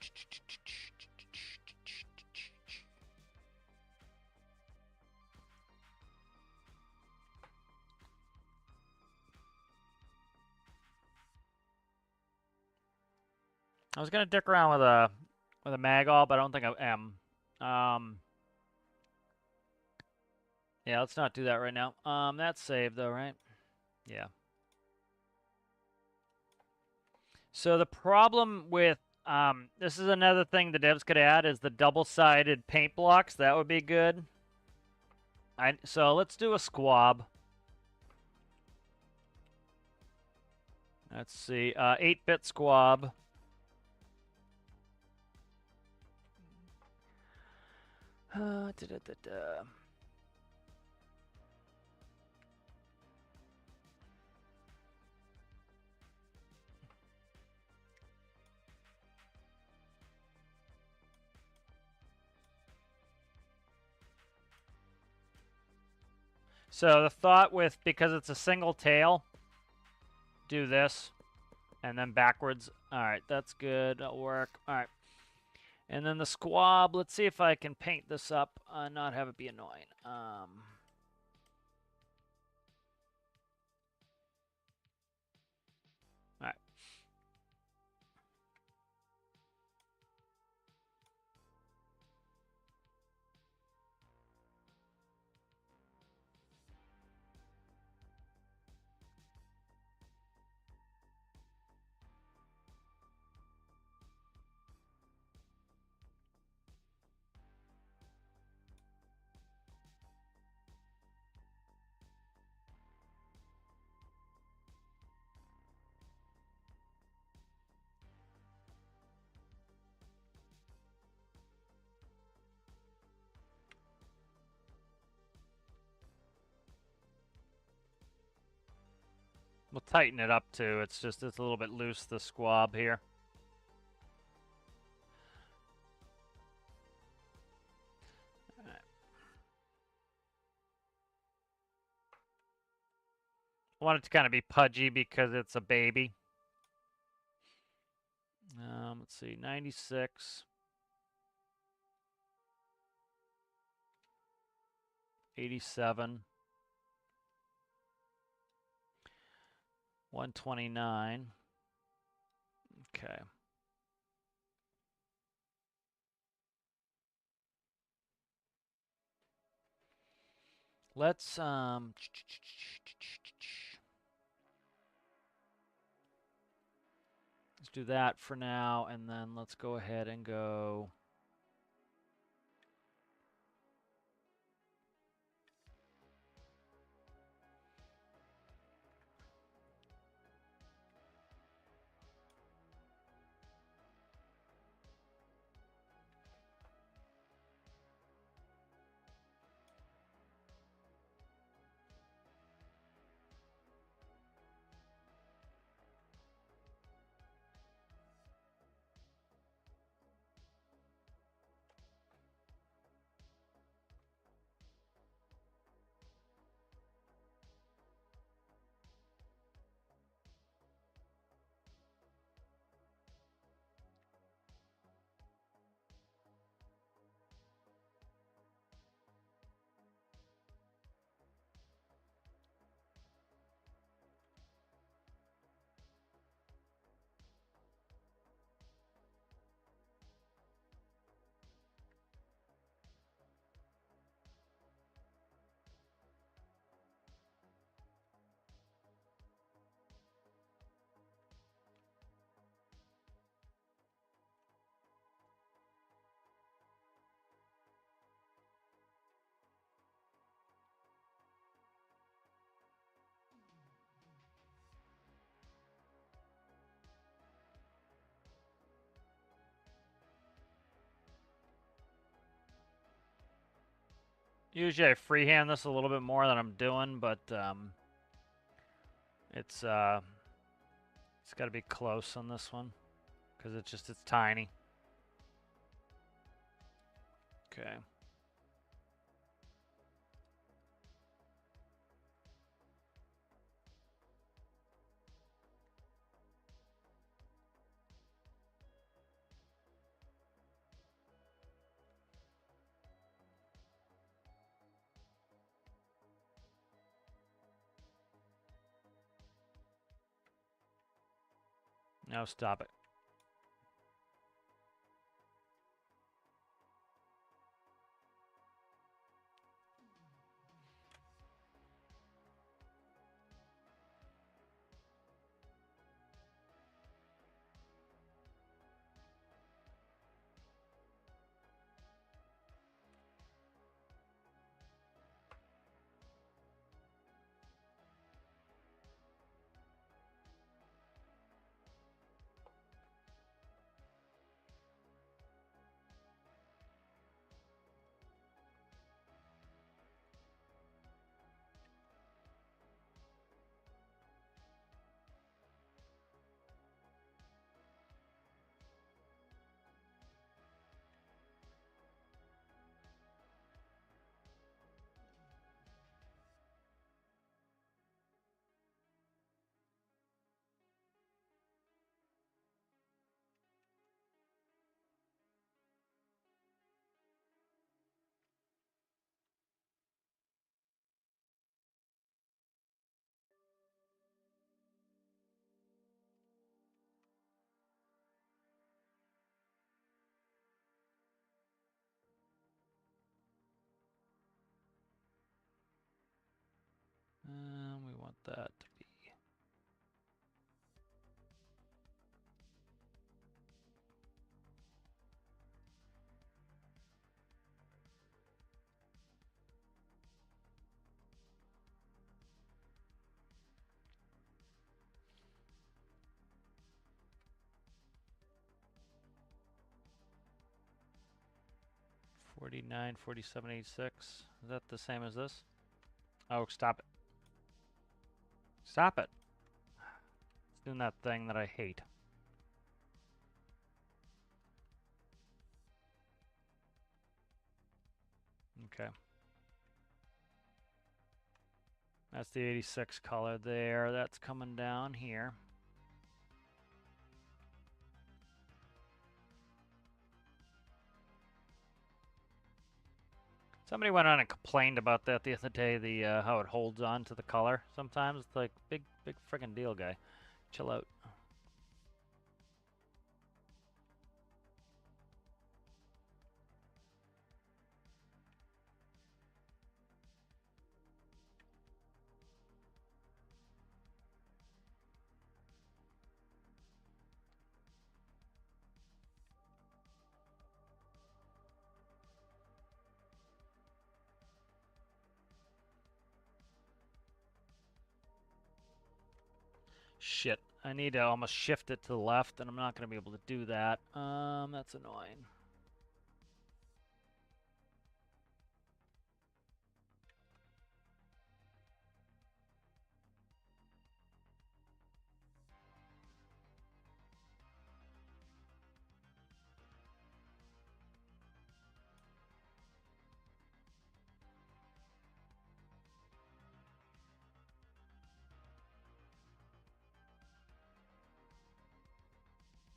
was gonna dick around with a Magall, but I don't think I am. Yeah, let's not do that right now. That's saved though, right? Yeah. So the problem with this is another thing the devs could add is the double-sided paint blocks. That would be good. So let's do a squab. Let's see, 8-bit squab. So the thought with, because it's a single tail, do this, and then backwards. All right, that's good. That'll work. All right. And then the squab, let's see if I can paint this up and not have it be annoying. All right. We'll tighten it up too. It's a little bit loose, the squab here. Right. I want it to kind of be pudgy because it's a baby. Let's see, 96. 87. 129. Okay. Let's do that for now, and then let's go ahead and go. Usually I freehand this a little bit more than I'm doing, but it's got to be close on this one because it's tiny. Okay. Now stop it. We want that to be. $49, $47.86. Is that the same as this? Oh, stop it. Stop it. It's doing that thing that I hate. Okay. That's the 86 color there. That's coming down here. Somebody went on and complained about that the other day, the how it holds on to the color sometimes. It's like, big friggin' deal, guy. Chill out. Shit, I need to almost shift it to the left, and I'm not going to be able to do that. That's annoying.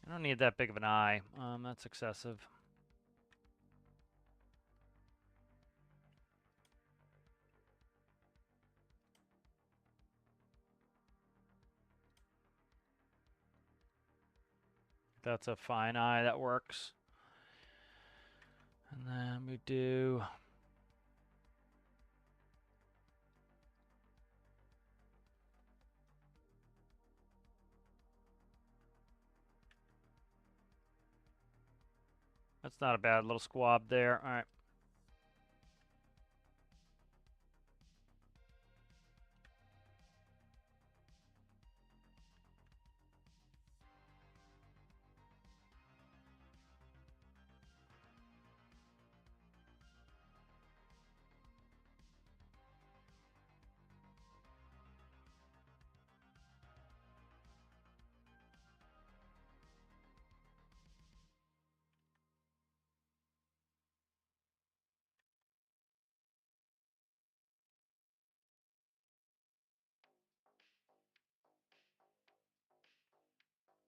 I don't need that big of an eye. That's excessive. That's a fine eye, that works. And then we do... That's not a bad little squab there. All right.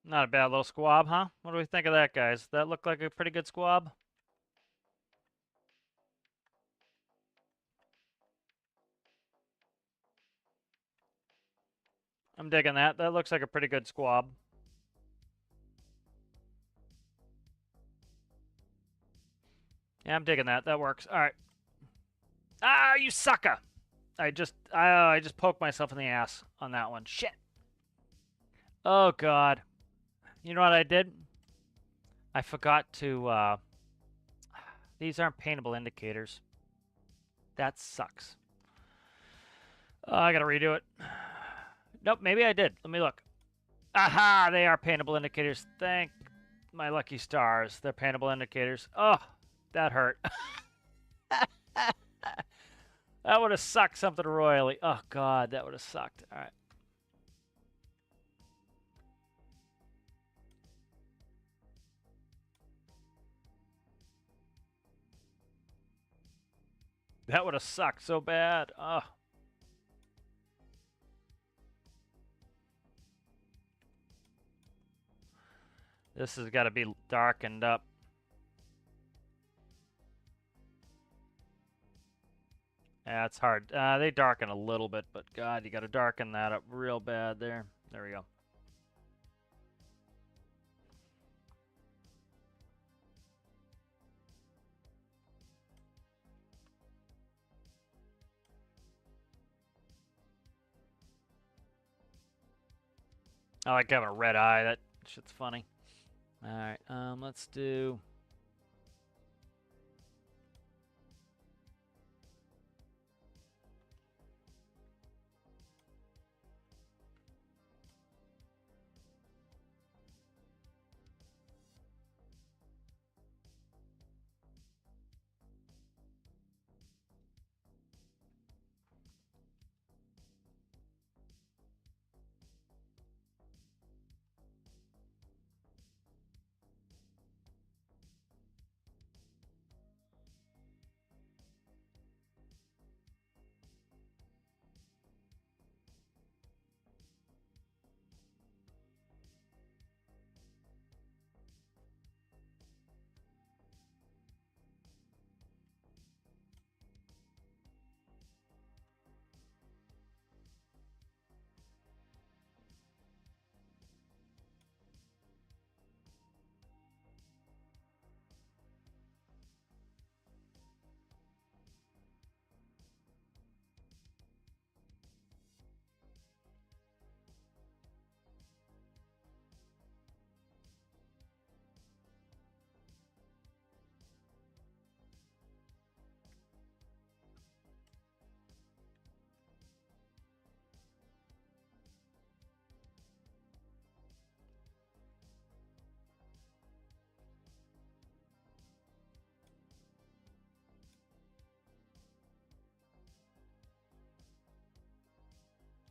Not a bad little squab, huh? What do we think of that, guys? That looked like a pretty good squab? I'm digging that. That looks like a pretty good squab. Yeah, I'm digging that. That works. All right. Ah, you sucker! I just poked myself in the ass on that one. Shit. Oh God. You know what I did? I forgot to. These aren't paintable indicators. That sucks. I gotta redo it. Nope, maybe I did. Let me look. Aha! They are paintable indicators. Thank my lucky stars. They're paintable indicators. Oh, that hurt. That would have sucked something royally. Oh, God, that would have sucked. All right. That would have sucked so bad. Oh. This has got to be darkened up. Yeah, it's hard. They darken a little bit, but God, you got to darken that up real bad there. There we go. I like having a red eye. That shit's funny. All right, let's do...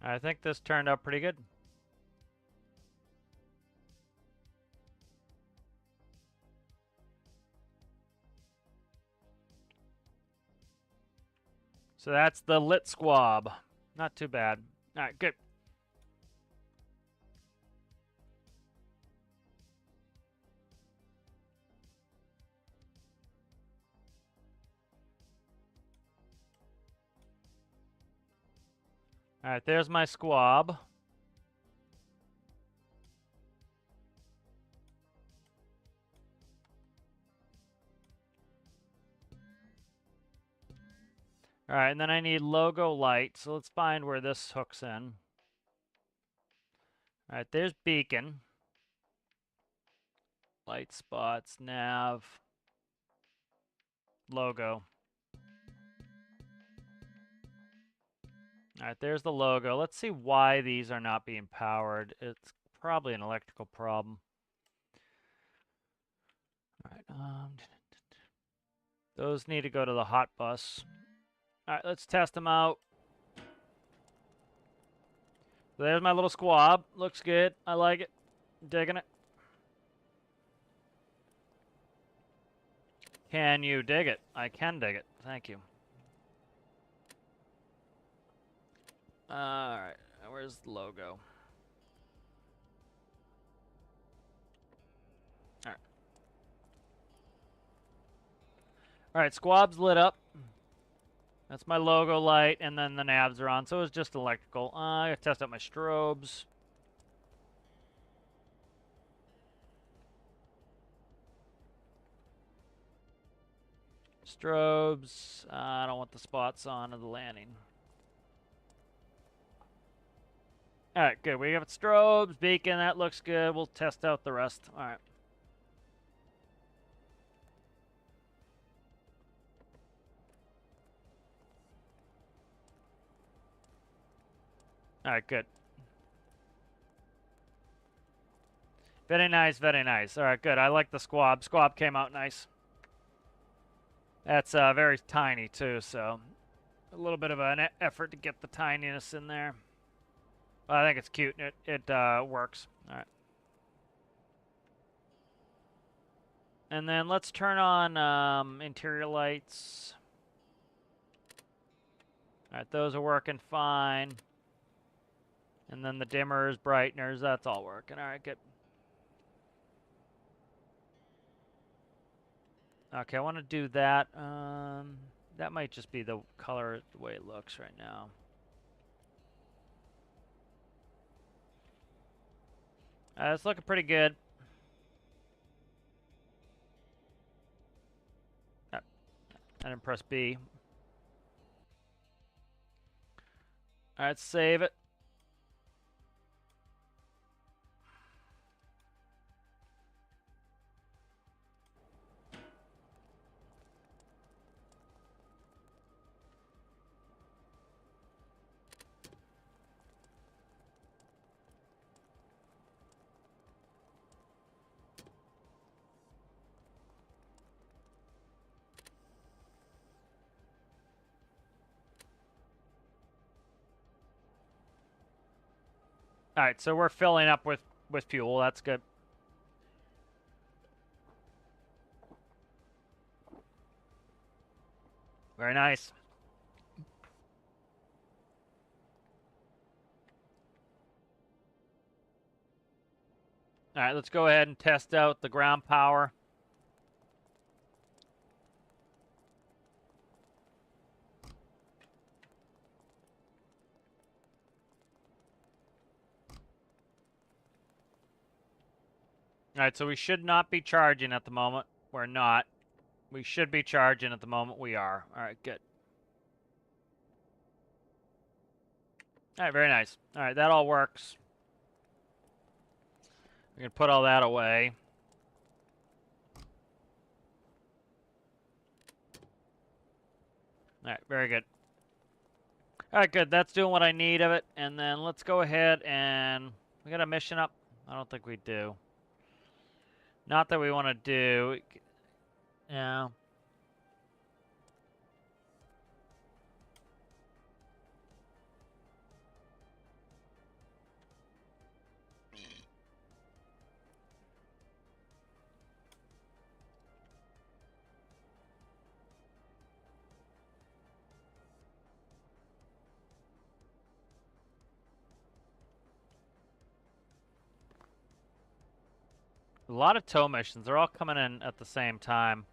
I think this turned out pretty good. So that's the lit squab. Not too bad. All right, good. All right, there's my squab. All right, and then I need logo light. So let's find where this hooks in. All right, there's beacon. Light spots, nav, logo. All right, there's the logo. Let's see why these are not being powered. It's probably an electrical problem. All right, those need to go to the hot bus. All right, let's test them out. So there's my little squab. Looks good. I like it. Digging it. Can you dig it? I can dig it. Thank you. All right, where's the logo? All right. All right, squab's lit up. That's my logo light, and then the navs are on, so it's just electrical. I gotta test out my strobes. Strobes. I don't want the spots on of the landing. All right, good. We got strobes, beacon. That looks good. We'll test out the rest. All right. All right, good. Very nice, very nice. All right, good. I like the squab. Squab came out nice. That's very tiny, too, so a little bit of an effort to get the tininess in there. Well, I think it's cute. It works. All right. And then let's turn on interior lights. All right, those are working fine. And then the dimmers, brighteners, that's all working. All right, good. Okay, I want to do that. That might just be the color, the way it looks right now. It's looking pretty good. I didn't press B. All right, save it. All right, so we're filling up with fuel. That's good. Very nice. All right, let's go ahead and test out the ground power. All right, so we should not be charging at the moment. We're not. We should be charging at the moment. We are. All right, good. All right, very nice. All right, that all works. We can put all that away. All right, very good. All right, good. That's doing what I need of it. And then let's go ahead and... We got a mission up? I don't think we do. Not that we want to do. Yeah. A lot of tow missions. They're all coming in at the same time.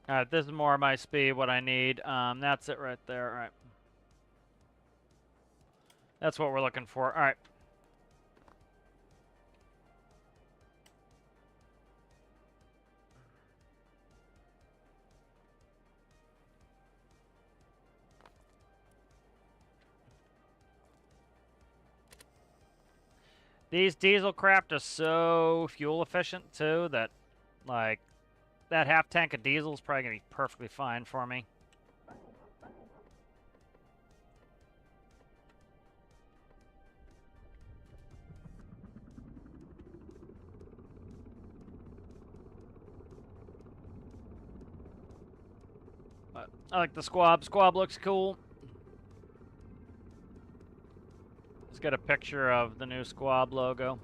Alright, this is more my speed, what I need. That's it right there. Alright. That's what we're looking for. Alright. These diesel craft are so fuel efficient, too, that, like, that half tank of diesel is probably going to be perfectly fine for me. But I like the squab. Squab looks cool. Let's get a picture of the new squab logo.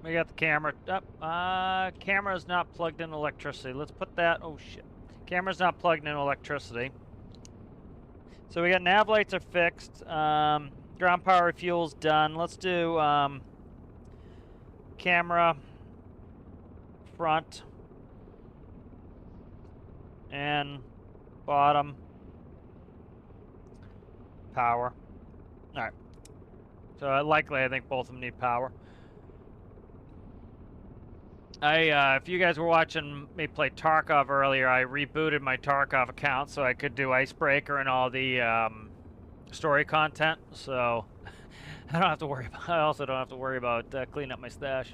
We got the camera up. Camera's not plugged in electricity. Let's put that. Oh shit. Camera's not plugged in electricity. So we got nav lights are fixed. Ground power refuel's done. Let's do camera, front, and bottom, power. All right. So likely, I think both of them need power. If you guys were watching me play Tarkov earlier, I rebooted my Tarkov account so I could do Icebreaker and all the story content. So I don't have to worry about. I also don't have to worry about cleaning up my stash.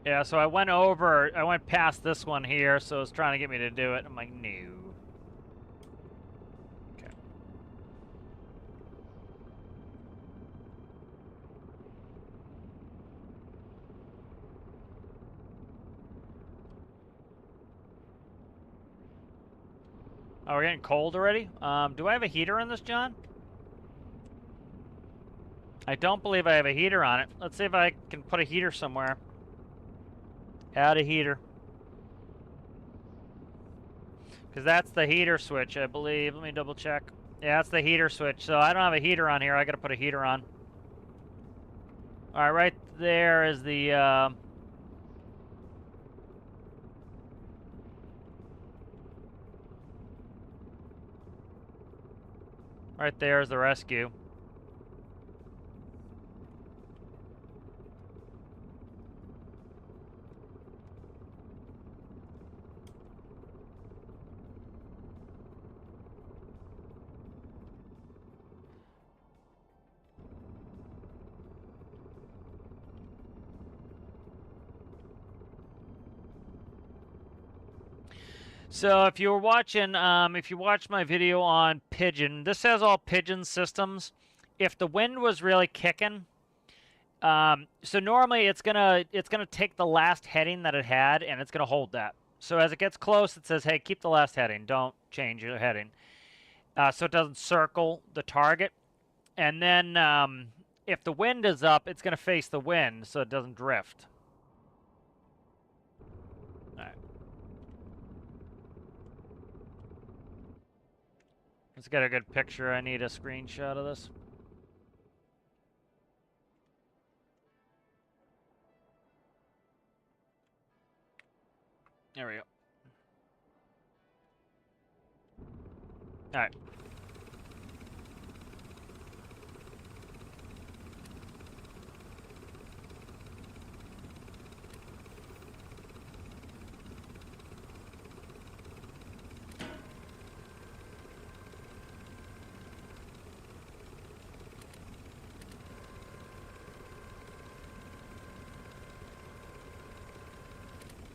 Yeah, so I went past this one here, so it's trying to get me to do it. I'm like, no. Okay. Oh, we're getting cold already? Do I have a heater in this, John? I don't believe I have a heater on it. Let's see if I can put a heater somewhere. Add a heater. Because that's the heater switch, I believe. Let me double check. Yeah, that's the heater switch. So I don't have a heater on here. I gotta put a heater on. Alright, right there is the... right there is the rescue. So if you were watching, if you watched my video on Pigeon, this has all Pigeon systems. If the wind was really kicking, so normally it's gonna take the last heading that it had and it's gonna hold that. So as it gets close, it says, "Hey, keep the last heading. Don't change your heading." So it doesn't circle the target. And then if the wind is up, it's gonna face the wind so it doesn't drift. All right. Let's get a good picture. I need a screenshot of this. There we go. All right.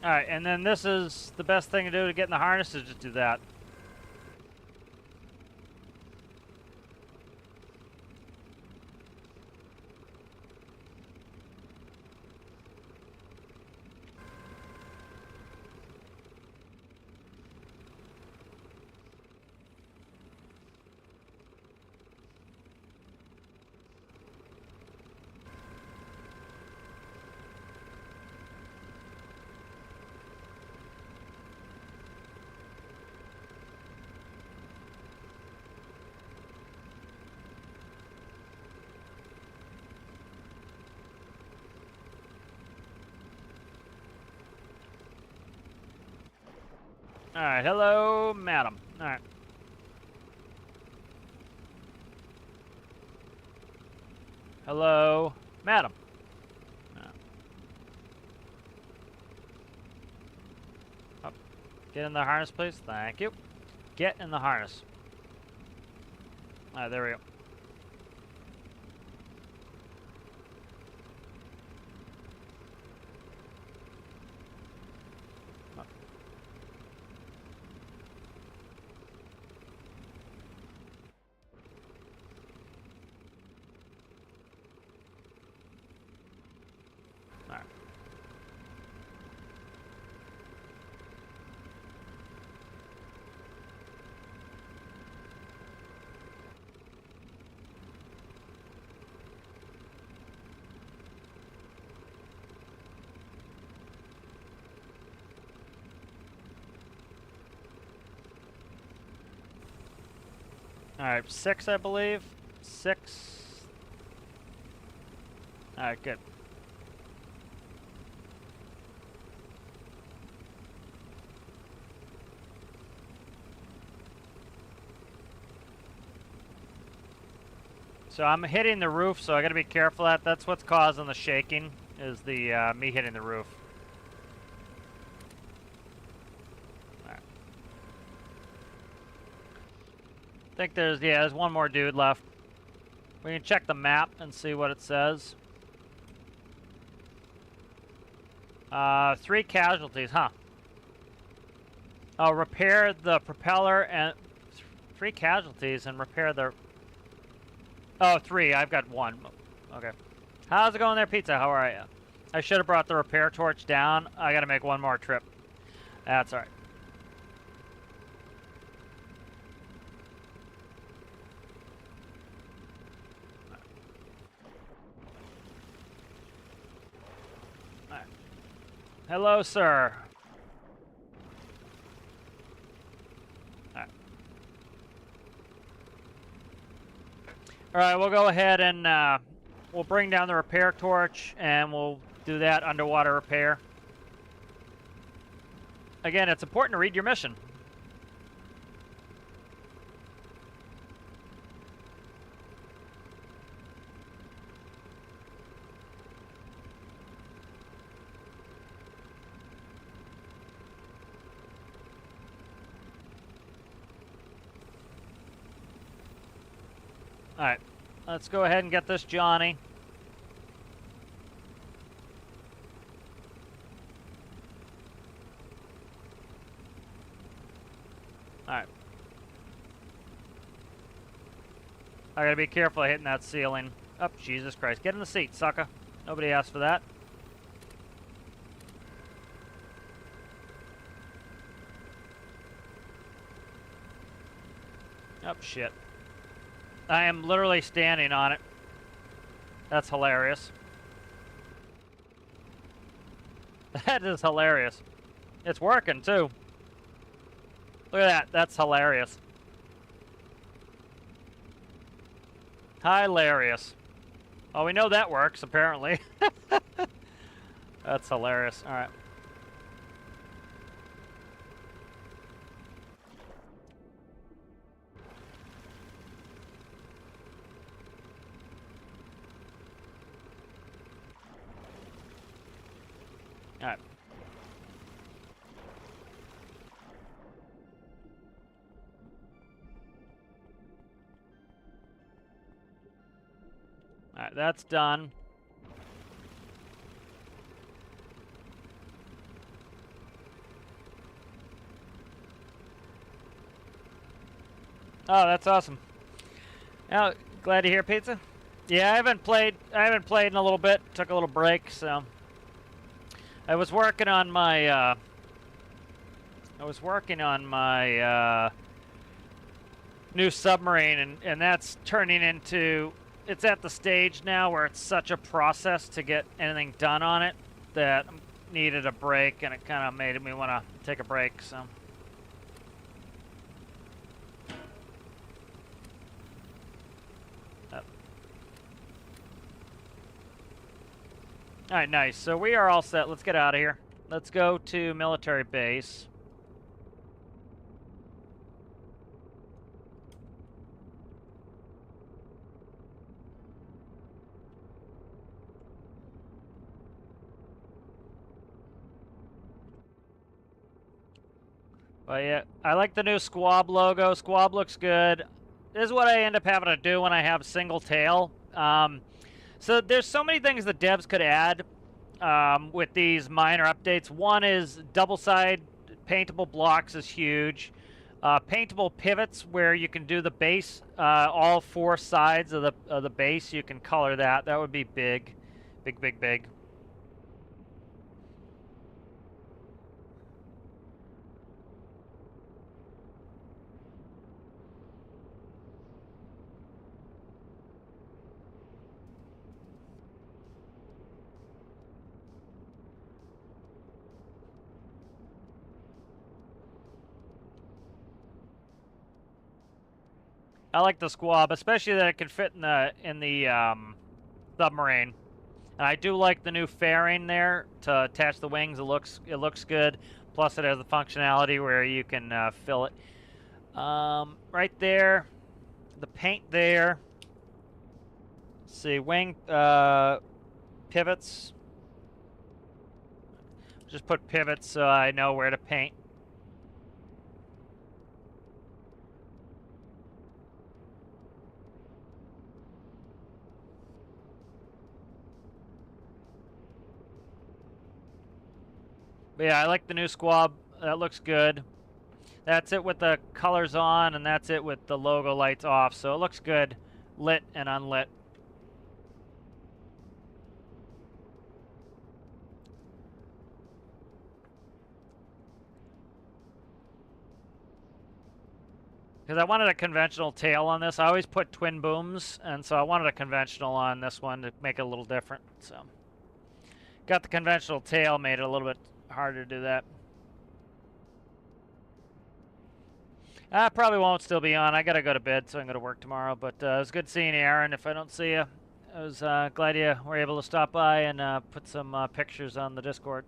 All right, and then this is the best thing to do to get in the harness is just do that. All right, hello, madam. All right. Hello, madam. Up. Get in the harness, please. Thank you. Get in the harness. All right, there we go. All right, 6, I believe. 6. All right, good. So I'm hitting the roof, so I got to be careful of that. That's what's causing the shaking, is the me hitting the roof. All right. I think there's one more dude left. We can check the map and see what it says. 3 casualties, huh? Oh, repair the propeller and 3 casualties and repair the... Oh, 3. I've got 1. Okay. How's it going there, Pizza? How are you? I should have brought the repair torch down. I got to make one more trip. That's all right. All right. Hello, sir. All right, we'll go ahead and we'll bring down the repair torch and we'll do that underwater repair. Again, it's important to read your mission. All right, let's go ahead and get this Johnny. I gotta be careful hitting that ceiling. Oh, Jesus Christ. Get in the seat, sucker. Nobody asked for that. Oh, shit. I am literally standing on it. That's hilarious. That is hilarious. It's working, too. Look at that. That's hilarious. Hilarious. Oh, we know that works, apparently. That's hilarious. All right. All right. All right, that's done. Oh, that's awesome. Now, glad to hear, Pizza. Yeah, I haven't played in a little bit. Took a little break, so I was working on my new submarine, and that's turning into, it's at the stage now where it's such a process to get anything done on it that I needed a break, and it kind of made me want to take a break, so. All right, nice. So we are all set. Let's get out of here. Let's go to military base. But yeah, I like the new Squab logo. Squab looks good. This is what I end up having to do when I have single tail. So there's so many things the devs could add with these minor updates. One is double side paintable blocks is huge. Paintable pivots where you can do the base, all four sides of the base. You can color that. That would be big, big, big, big. I like the squab, especially that it can fit in the submarine. And I do like the new fairing there to attach the wings. It looks good. Plus, it has the functionality where you can fill it. Right there, the paint there. Let's see, wing pivots. Just put pivots so I know where to paint. But yeah, I like the new squab. That looks good. That's it with the colors on, and that's it with the logo lights off. So it looks good, lit and unlit. Because I wanted a conventional tail on this. I always put twin booms, and so I wanted a conventional on this one to make it a little different. So got the conventional tail, made it a little bit harder to do that. I probably won't still be on. I got to go to bed, so I'm going to work tomorrow. But it was good seeing you, Aaron. If I don't see you, I was glad you were able to stop by and put some pictures on the Discord.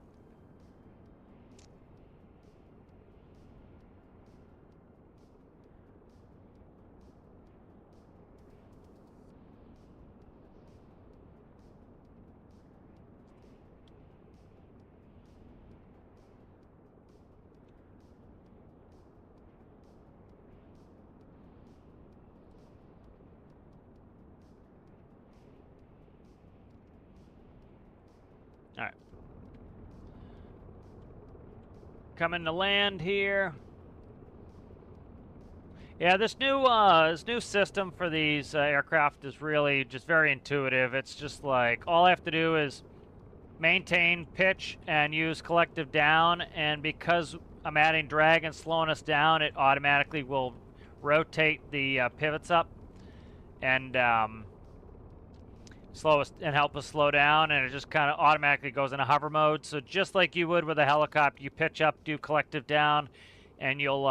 All right. Coming to land here. Yeah, this new system for these aircraft is really just very intuitive. It's just like all I have to do is maintain pitch and use collective down, and because I'm adding drag and slowing us down, it automatically will rotate the pivots up and slow us and help us slow down, and it just kind of automatically goes into hover mode. So just like you would with a helicopter, you pitch up, do collective down, and you'll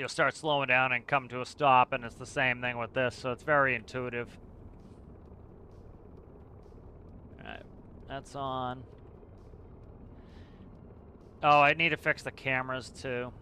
start slowing down and come to a stop, and it's the same thing with this, so it's very intuitive. Alright, that's on. Oh, I need to fix the cameras too.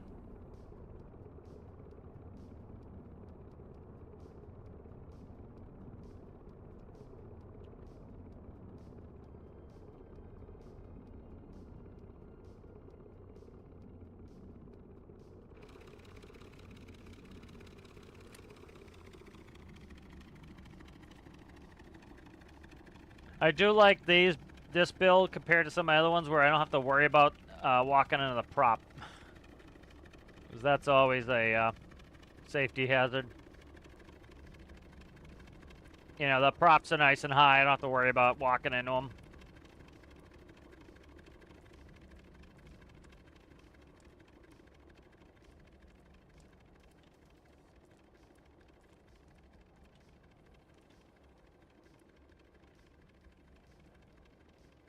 I do like this build compared to some of my other ones where I don't have to worry about walking into the prop. Because that's always a safety hazard. You know, the props are nice and high. I don't have to worry about walking into them.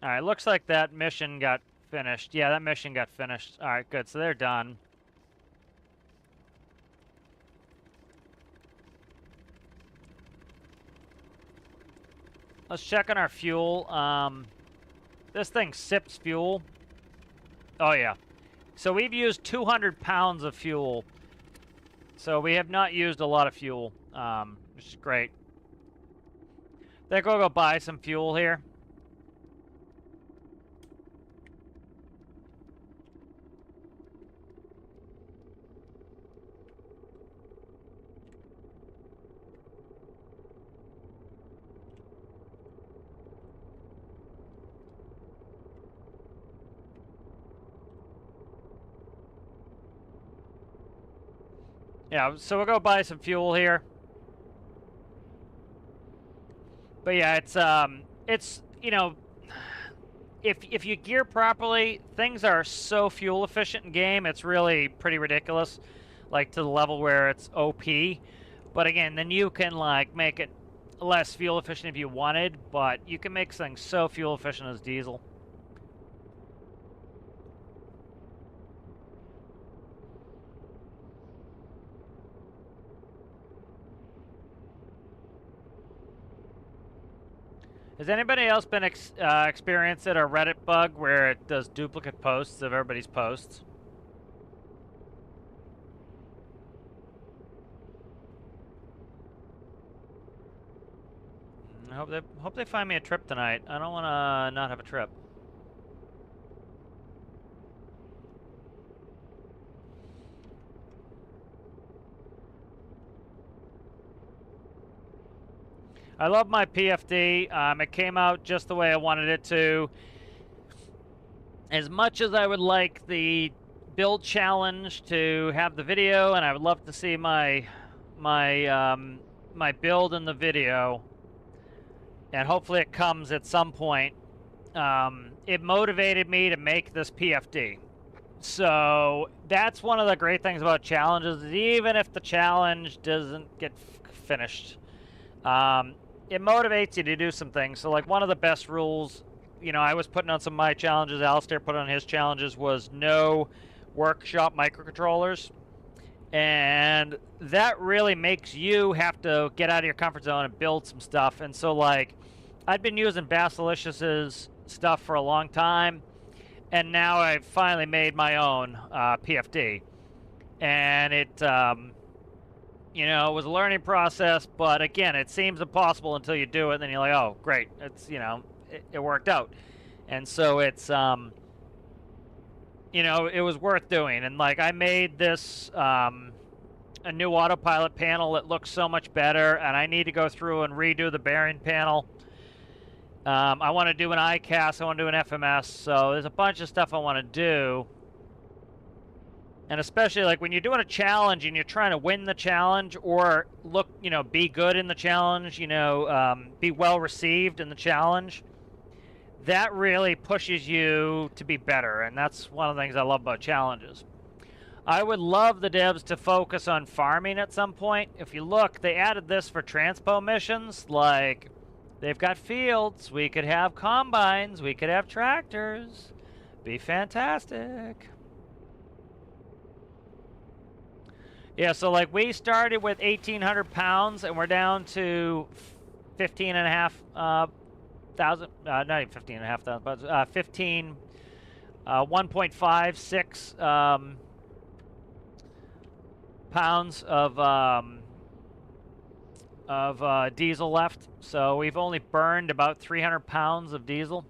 Alright, looks like that mission got finished. Yeah, that mission got finished. Alright, good. So they're done. Let's check on our fuel. This thing sips fuel. Oh, yeah. So we've used 200 pounds of fuel. So we have not used a lot of fuel, which is great. I think we'll go buy some fuel here. Yeah, so we'll go buy some fuel here. But yeah, it's you know, if you gear properly, things are so fuel efficient in game. It's really pretty ridiculous, like to the level where it's OP. But again, then you can like make it less fuel efficient if you wanted, but you can make things so fuel efficient as diesel. Has anybody else been experienced a Reddit bug where it does duplicate posts of everybody's posts? I hope they find me a trip tonight. I don't want to not have a trip. I love my PFD. It came out just the way I wanted it to. As much as I would like the build challenge to have the video, and I would love to see my build in the video, and hopefully it comes at some point, it motivated me to make this PFD. So that's one of the great things about challenges, is even if the challenge doesn't get finished, it motivates you to do some things. So like one of the best rules, you know, I was putting on some of my challenges, Alistair put on his challenges, was no workshop microcontrollers. And that really makes you have to get out of your comfort zone and build some stuff. And so like, I'd been using Basilicious's stuff for a long time, and now I've finally made my own PFD. And it, you know, it was a learning process, but again, it seems impossible until you do it, and then you're like, oh, great, it's, you know, it worked out. And so it's, you know, it was worth doing. And like, I made this, a new autopilot panel that looks so much better, and I need to go through and redo the bearing panel. I want to do an ICAS, I want to do an FMS, so there's a bunch of stuff I want to do. And especially like when you're doing a challenge and you're trying to win the challenge or look, be good in the challenge, be well received in the challenge, that really pushes you to be better. And that's one of the things I love about challenges. I would love the devs to focus on farming at some point. If you look, they added this for transpo missions. Like, they've got fields. We could have combines. We could have tractors. Be fantastic. Yeah, so like we started with 1,800 pounds and we're down to 15 and a half thousand, not even 15 and a half thousand, but 1.56 pounds of diesel left. So we've only burned about 300 pounds of diesel.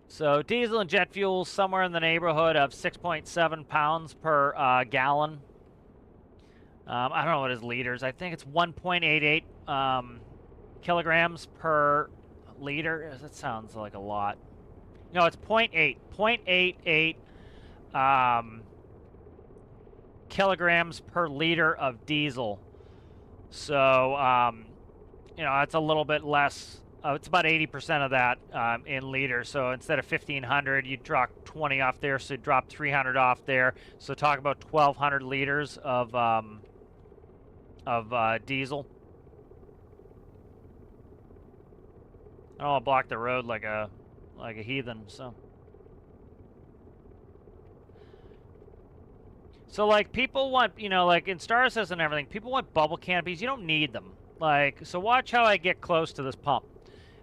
So diesel and jet fuel somewhere in the neighborhood of 6.7 pounds per gallon. I don't know what his liters. I think it's 1.88 kilograms per liter. That sounds like a lot. No, it's 0.88 kilograms per liter of diesel. So, it's a little bit less. It's about 80% of that in liters. So instead of 1,500, you drop 20 off there. So you drop 300 off there. So talk about 1,200 liters of diesel. I don't want to block the road like a heathen. So like people want, like in Star Citizen and everything, people want bubble canopies. You don't need them. Like, so watch how I get close to this pump.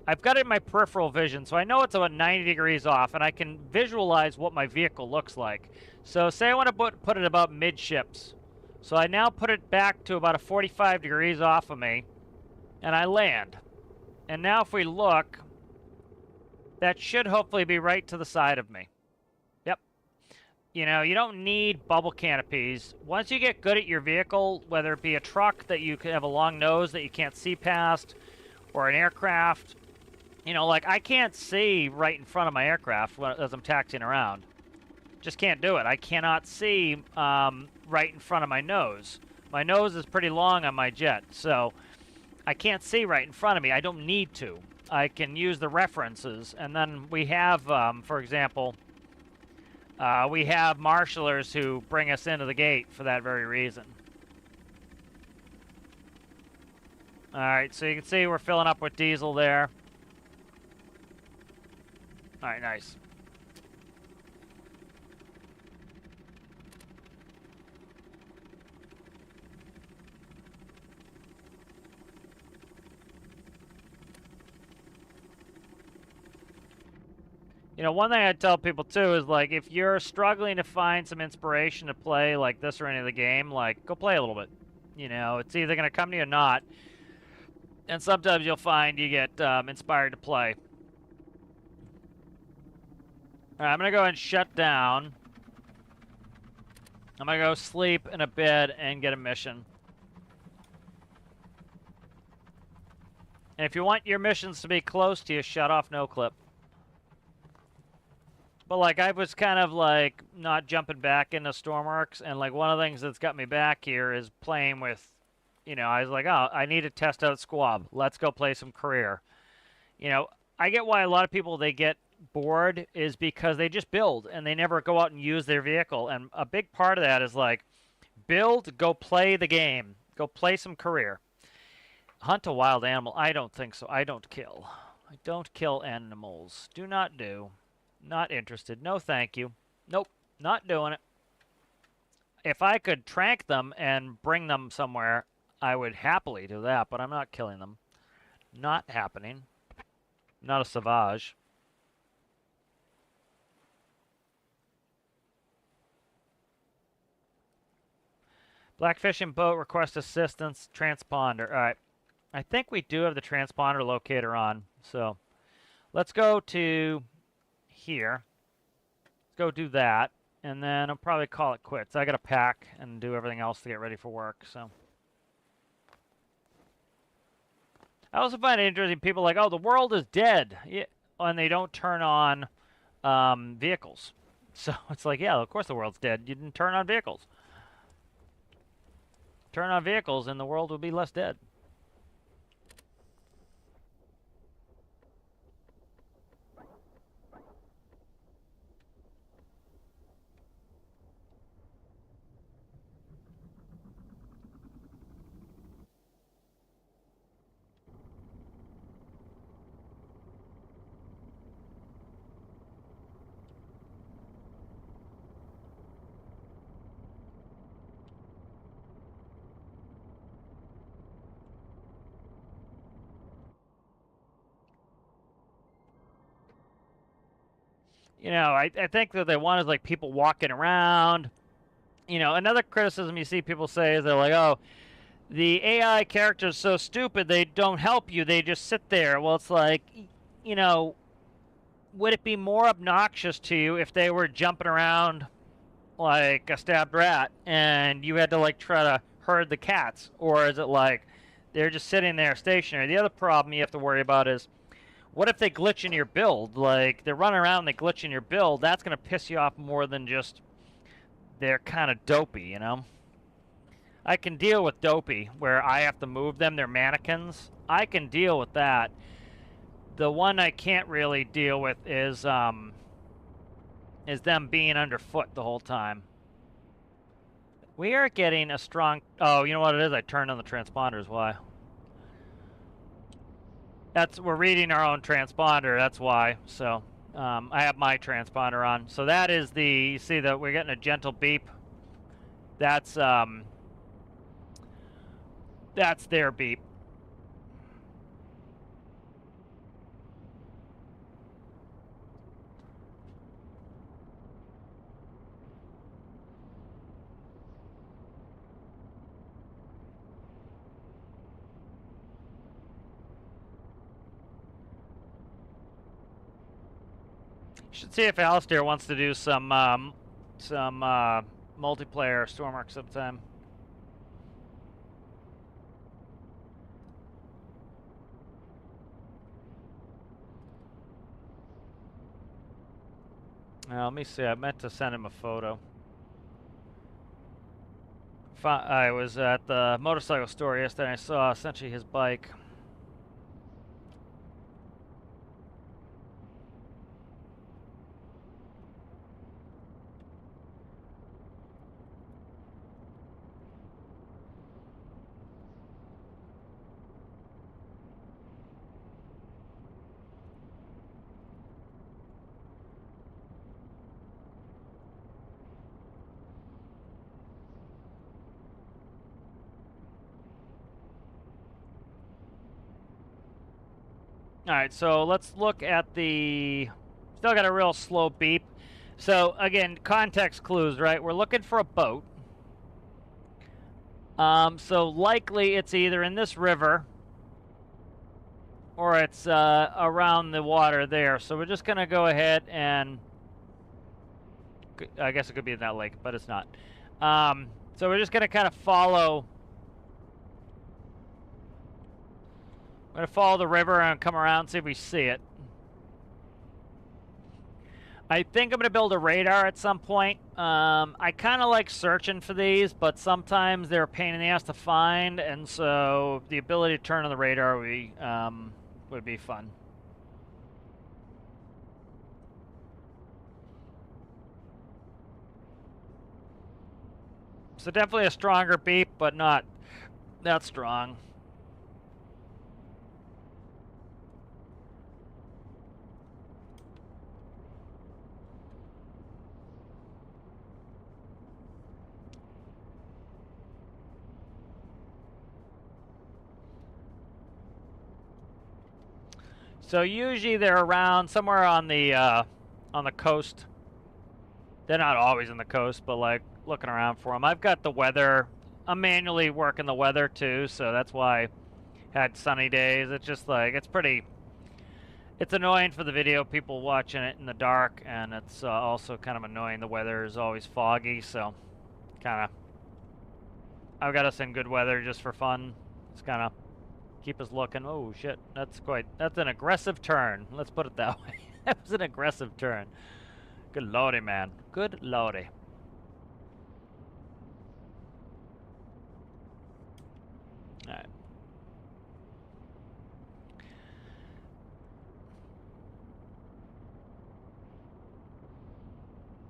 I've got it in my peripheral vision, so I know it's about 90 degrees off, and I can visualize what my vehicle looks like. So say I want to put it about midships. So I now put it back to about a 45 degrees off of me, and I land. And now if we look, that should hopefully be right to the side of me. Yep. You don't need bubble canopies. Once you get good at your vehicle, whether it be a truck that you can have a long nose that you can't see past, or an aircraft, like I can't see right in front of my aircraft as I'm taxiing around. Just can't do it. I cannot see right in front of my nose. My nose is pretty long on my jet, so I can't see right in front of me. I don't need to. I can use the references, and then we have, for example, we have marshalers who bring us into the gate for that very reason. All right, so you can see we're filling up with diesel there. All right, nice. One thing I tell people too is like if you're struggling to find some inspiration to play like this or any of the game, like go play a little bit. It's either going to come to you or not. And sometimes you'll find you get inspired to play. All right, I'm going to go and shut down. I'm going to go sleep in a bed and get a mission. And if you want your missions to be close to you, shut off NoClip. But like I was kind of like not jumping back into Stormworks, and like one of the things that's got me back here is playing with, I was like, oh, I need to test out Squab. Let's go play some career. I get why a lot of people, they get bored is because they just build and they never go out and use their vehicle. And a big part of that is like build, go play the game, go play some career. Hunt a wild animal. I don't think so. I don't kill. I don't kill animals. Do not do. Not interested. No thank you. Nope. Not doing it. If I could trank them and bring them somewhere, I would happily do that, but I'm not killing them. Not happening. Not a Savage. Blackfishing boat, request assistance, transponder. All right. I think we do have the transponder locator on. So let's go to here. Let's go do that. And then I'll probably call it quits. I got to pack and do everything else to get ready for work. So I also find it interesting. People are like, oh, the world is dead. Yeah, and they don't turn on vehicles. So it's like, yeah, of course the world's dead. You didn't turn on vehicles. Turn on vehicles and the world would be less dead. You know, I think that they want is like people walking around. You know, another criticism you see people say is they're like, oh, the AI characters so stupid they don't help you. They just sit there. Well, it's like, you know, would it be more obnoxious to you if they were jumping around like a stabbed rat and you had to like try to herd the cats? Or is it like they're just sitting there stationary? The other problem you have to worry about is what if they glitch in your build? Like they're running around and they glitch in your build. That's going to piss you off more than just they're kind of dopey, you know? I can deal with dopey where I have to move them. They're mannequins. I can deal with that. The one I can't really deal with is them being underfoot the whole time. We are getting a strong... Oh, you know what it is? I turned on the transponders. Why? We're reading our own transponder. That's why. So I have my transponder on. So that is the... You see that we're getting a gentle beep. That's their beep. Should see if Alistair wants to do some multiplayer Stormark sometime. Let me see. I meant to send him a photo. I was at the motorcycle store yesterday. I saw essentially his bike. All right, so let's look at the... Still got a real slow beep. So, again, context clues, right? We're looking for a boat. So likely it's either in this river or it's around the water there. So we're just going to go ahead and... I guess it could be in that lake, but it's not. So we're just going to kind of follow... I'm going to follow the river and come around and see if we see it. I think I'm going to build a radar at some point. I kind of like searching for these, but sometimes they're a pain in the ass to find, and so the ability to turn on the radar would be fun. So definitely a stronger beep, but not that strong. So usually they're around somewhere on the coast. They're not always on the coast, but like looking around for them. I've got the weather. I'm manually working the weather too, so that's why I had sunny days. It's just like it's annoying for the video people watching it in the dark, and it's also kind of annoying. The weather is always foggy, so kind of I've got us in good weather just for fun. It's kind of keep us looking. Oh shit, that's an aggressive turn. Let's put it that way. That was an aggressive turn. Good lordy, man. Good lordy. Alright.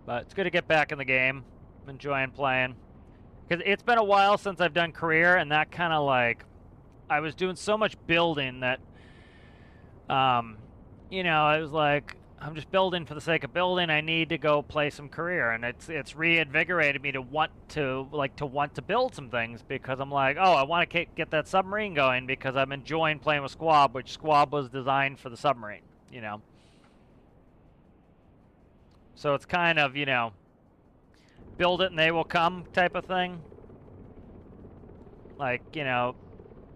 But it's good to get back in the game. I'm enjoying playing. Because it's been a while since I've done career, and that kind of like... I was doing so much building that... you know, I was like... I'm just building for the sake of building. I need to go play some career, and it's reinvigorated me to want to build some things, because I'm like, oh, I want to get that submarine going because I'm enjoying playing with Squab, which Squab was designed for the submarine, you know. So it's kind of, you know, build it and they will come type of thing. Like, you know,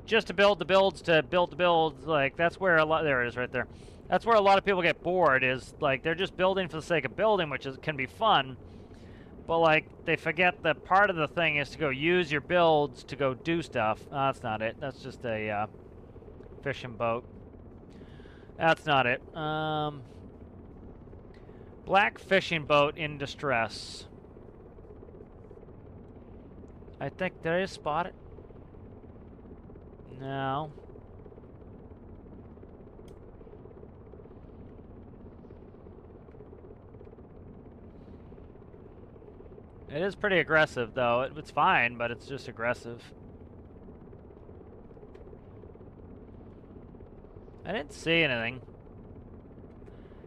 just to build the builds to build the builds, like that's where a lot, there it is right there. That's where a lot of people get bored, is like they're just building for the sake of building, which can be fun, but like they forget that part of the thing is to go use your builds to go do stuff. Oh, that's not it. That's just a fishing boat. That's not it. Black fishing boat in distress. I think, did I just spot it? No. It is pretty aggressive, though. It's fine, but it's just aggressive. I didn't see anything.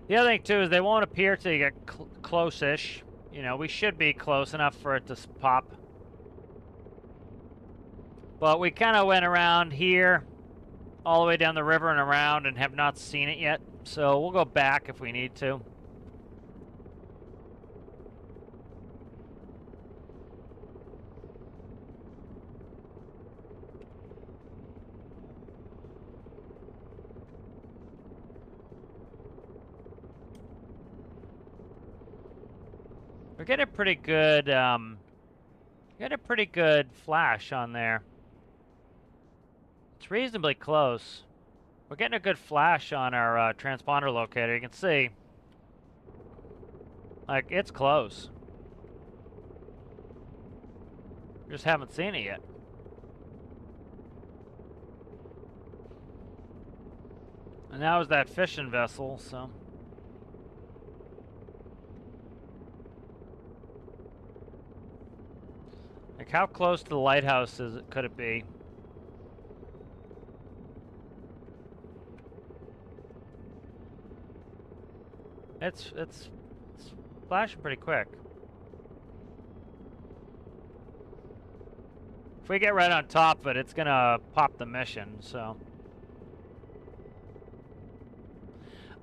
The other thing, too, is they won't appear till you get close-ish. You know, we should be close enough for it to pop. But we kind of went around here, all the way down the river and around, and have not seen it yet. So we'll go back if we need to. We're getting a pretty good, flash on there. It's reasonably close. We're getting a good flash on our transponder locator. You can see, like, it's close. Just haven't seen it yet. And that was that fishing vessel, so. Like, how close to the lighthouse could it be? It's flashing pretty quick. If we get right on top of it, it's gonna pop the mission, so.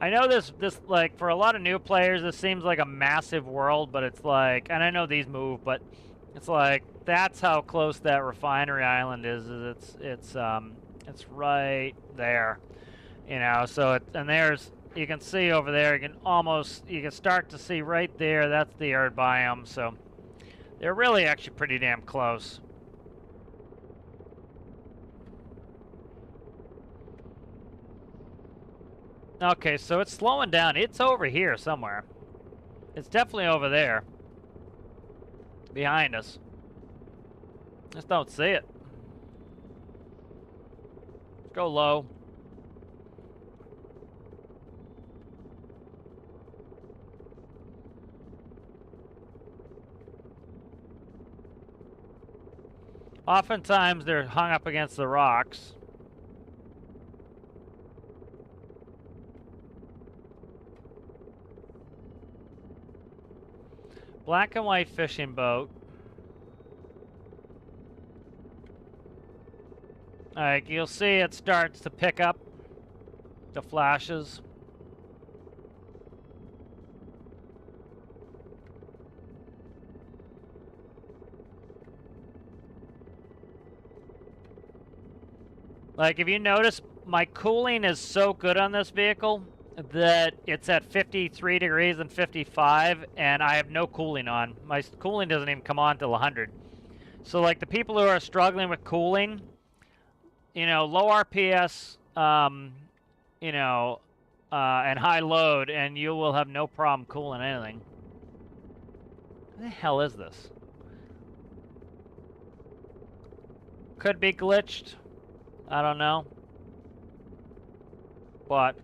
I know this like, for a lot of new players, this seems like a massive world, but it's like, and I know these move, but it's like, that's how close that refinery island is it's right there, you know. So and there's, you can see over there, you can start to see right there, that's the arid biome, so they're really actually pretty damn close. Okay, so it's slowing down. It's over here somewhere. It's definitely over there. Behind us. Just don't see it. Let's go low. Oftentimes they're hung up against the rocks. Black and white fishing boat. Like, you'll see it starts to pick up the flashes. Like, if you notice, my cooling is so good on this vehicle that it's at 53 degrees and 55, and I have no cooling on. My cooling doesn't even come on till 100. So, like, the people who are struggling with cooling, you know, low RPS, you know, and high load, and you will have no problem cooling anything. the hell is this? Could be glitched. I don't know. But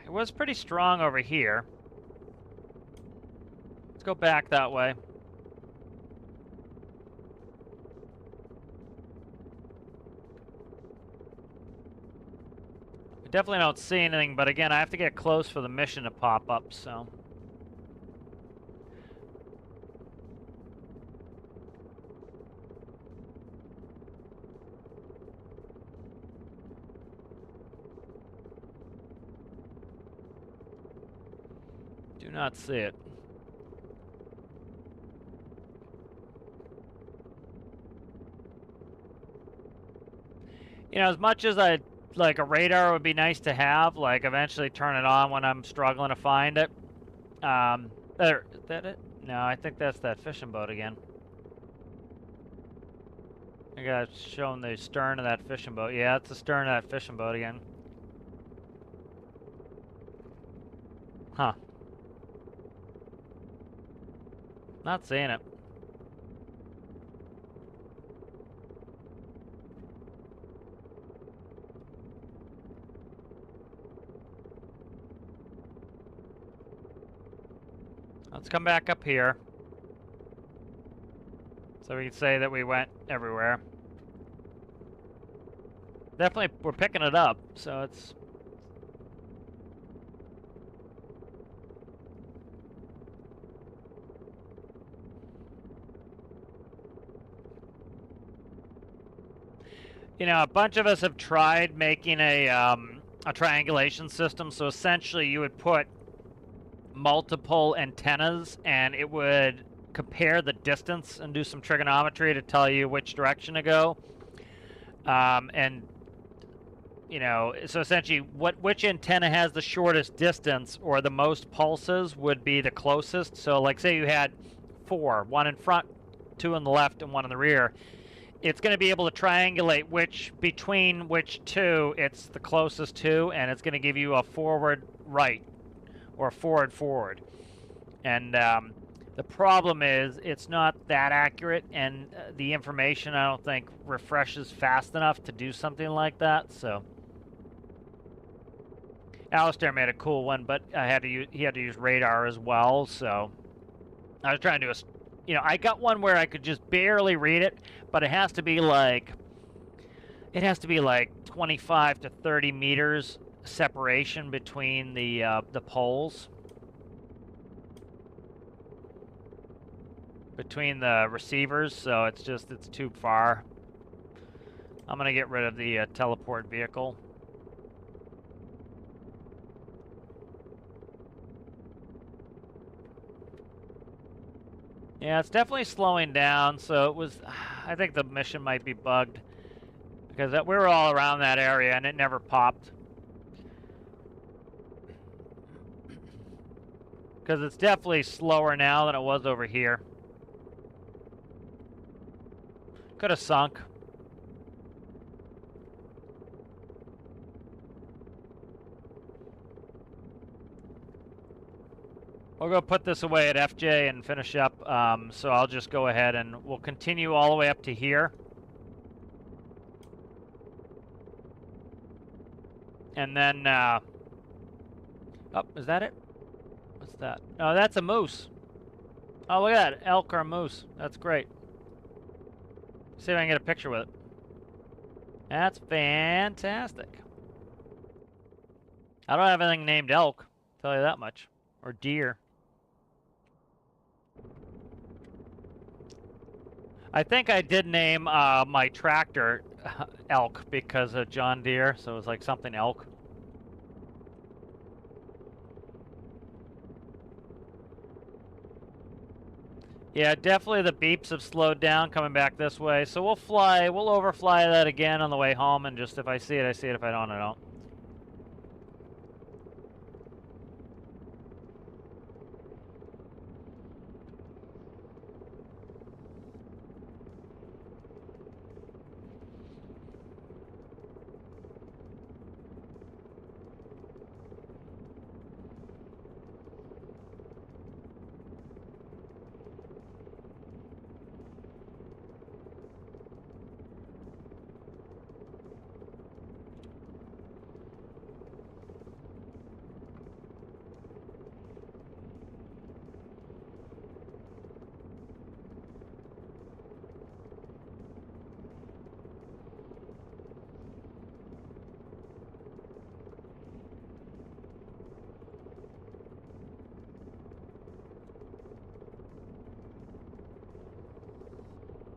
it was pretty strong over here. Let's go back that way. I definitely don't see anything, but again, I have to get close for the mission to pop up, so. Do not see it. You know, as much as like a radar would be nice to have, like eventually turn it on when I'm struggling to find it. There, is that it? No, I think that's that fishing boat again. I got shown the stern of that fishing boat. Yeah, it's the stern of that fishing boat again. Huh. Not seeing it. Let's come back up here. So we can say that we went everywhere. Definitely, we're picking it up, so it's... You know, a bunch of us have tried making a triangulation system, so essentially you would put multiple antennas and it would compare the distance and do some trigonometry to tell you which direction to go. And you know, so essentially which antenna has the shortest distance or the most pulses would be the closest. So like say you had 4, 1 in front, 2 on the left and 1 in the rear. It's going to be able to triangulate between which 2 it's the closest to, and it's going to give you a forward right or forward. And the problem is it's not that accurate, and the information I don't think refreshes fast enough to do something like that. So Alistair made a cool one, but he had to use radar as well. So I was trying to do a, you know, I got one where I could just barely read it, but it has to be like 25 to 30 meters separation between the poles, between the receivers, so it's too far. I'm gonna get rid of the teleport vehicle. Yeah, it's definitely slowing down, so it was, I think the mission might be bugged, because we were all around that area and it never popped. Because it's definitely slower now than it was over here. Could have sunk. We'll go put this away at FJ and finish up. So I'll just go ahead and we'll continue all the way up to here. And then, oh, is that it? What's that? Oh, that's a moose. Oh, look at that, elk or a moose. That's great. See if I can get a picture with it. That's fantastic. I don't have anything named elk, I'll tell you that much. Or deer. I think I did name my tractor elk because of John Deere, so it was like something elk. Yeah, definitely the beeps have slowed down coming back this way, so we'll overfly that again on the way home, and just if I see it, I see it. If I don't, I don't.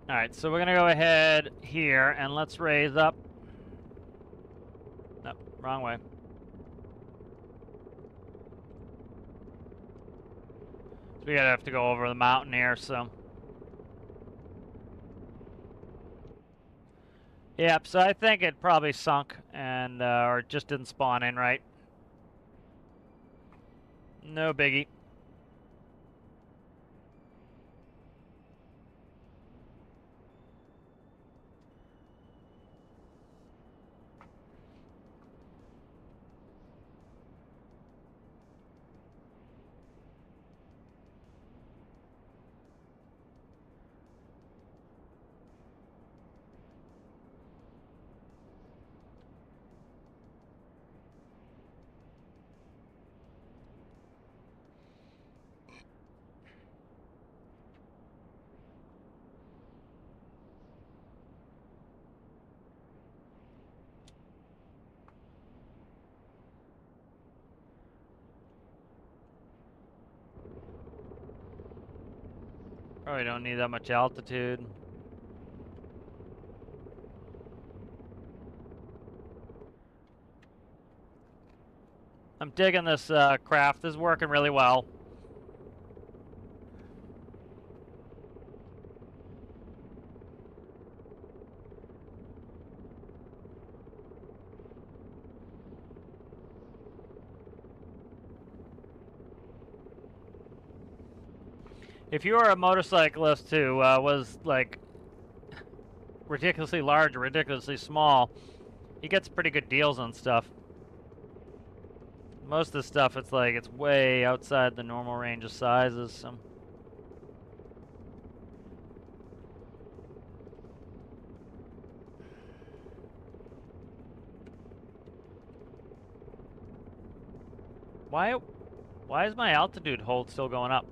Alright, so we're gonna go ahead here and let's raise up. No, wrong way. So we gotta have to go over the mountain here, so. Yep, so I think it probably sunk and, or it just didn't spawn in right. No biggie. Probably don't need that much altitude. I'm digging this craft. This is working really well. If you are a motorcyclist who was like ridiculously large or ridiculously small, he gets pretty good deals on stuff. Most of the stuff, it's like it's way outside the normal range of sizes. So. Why is my altitude hold still going up?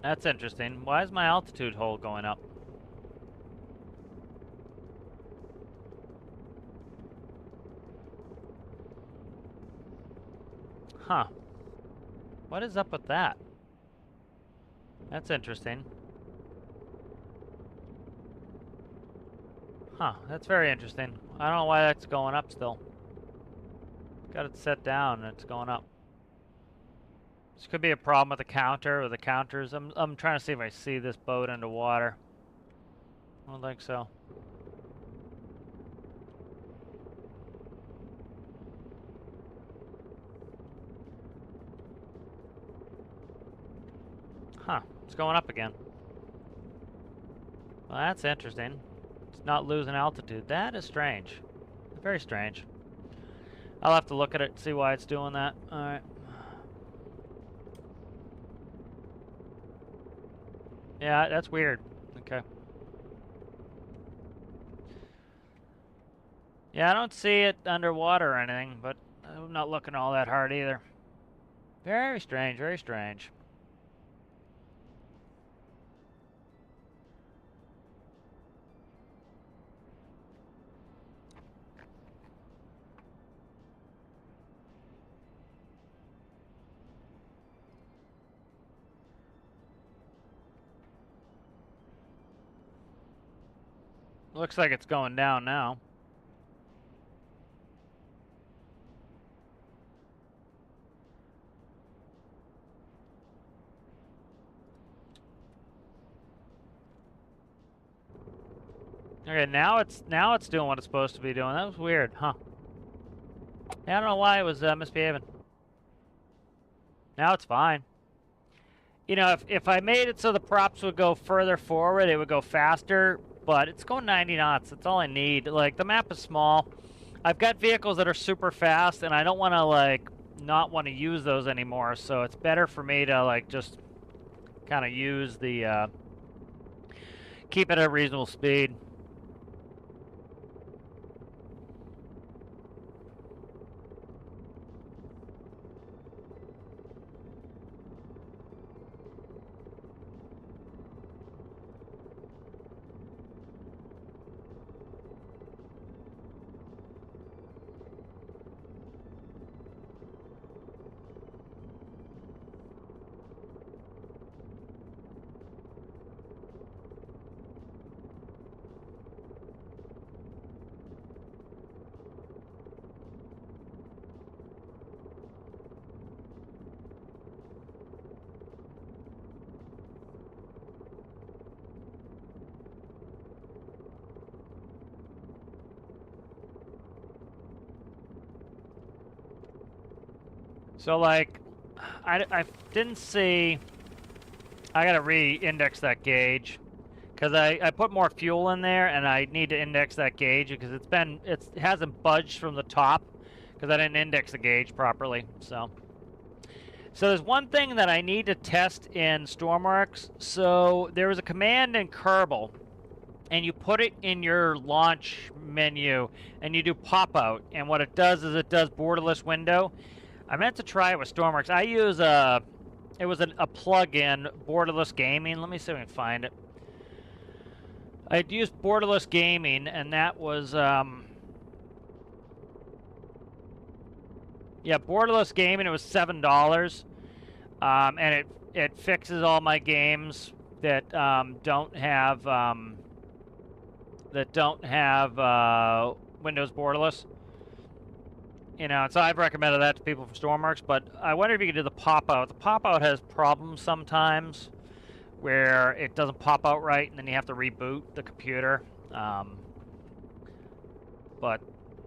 That's interesting. Why is my altitude hold going up? Huh. What is up with that? That's interesting. Huh, that's very interesting. I don't know why that's going up still. Got it set down and it's going up. This could be a problem with the counter or the counters. I'm trying to see if I see this boat underwater. I don't think so. Huh, it's going up again. Well, that's interesting. It's not losing altitude. That is strange. Very strange. I'll have to look at it and see why it's doing that. Alright. Yeah, that's weird. Okay. Yeah, I don't see it underwater or anything, but I'm not looking all that hard either. Very strange, very strange. Looks like it's going down now. Okay, now it's doing what it's supposed to be doing. That was weird, huh? Yeah, I don't know why it was misbehaving. Now it's fine. You know, if I made it so the props would go further forward, it would go faster, but it's going 90 knots. That's all I need. Like, the map is small. I've got vehicles that are super fast, and I don't want to, like, not want to use those anymore, so it's better for me to, like, just kind of use the, keep it at a reasonable speed. So, like, I didn't see... I gotta re-index that gauge. Because I put more fuel in there, and I need to index that gauge because it hasn't budged from the top because I didn't index the gauge properly. So there's one thing that I need to test in Stormworks. So there was a command in Kerbal, and you put it in your launch menu, and you do pop out, and what it does is it does borderless window. I meant to try it with Stormworks. I use it was a plug-in, Borderless Gaming. Let me see if I can find it. I'd used Borderless Gaming, and that was, yeah, Borderless Gaming, it was $7. And it fixes all my games that don't have Windows Borderless. You know, so I've recommended that to people from Stormworks, but I wonder if you could do the pop-out. The pop-out has problems sometimes where it doesn't pop out right, and then you have to reboot the computer. But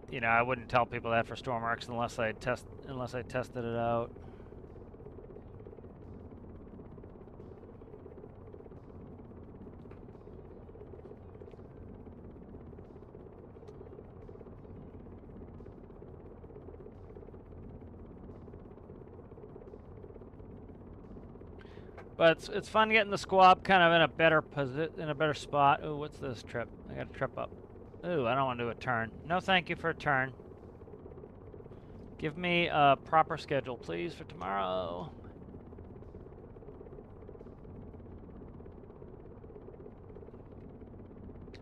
you know, I wouldn't tell people that for Stormworks unless I tested it out. But it's fun getting the squab kind of in a better spot. Ooh, what's this trip? I got to trip up. Ooh, I don't want to do a turn. No, thank you for a turn. Give me a proper schedule, please, for tomorrow.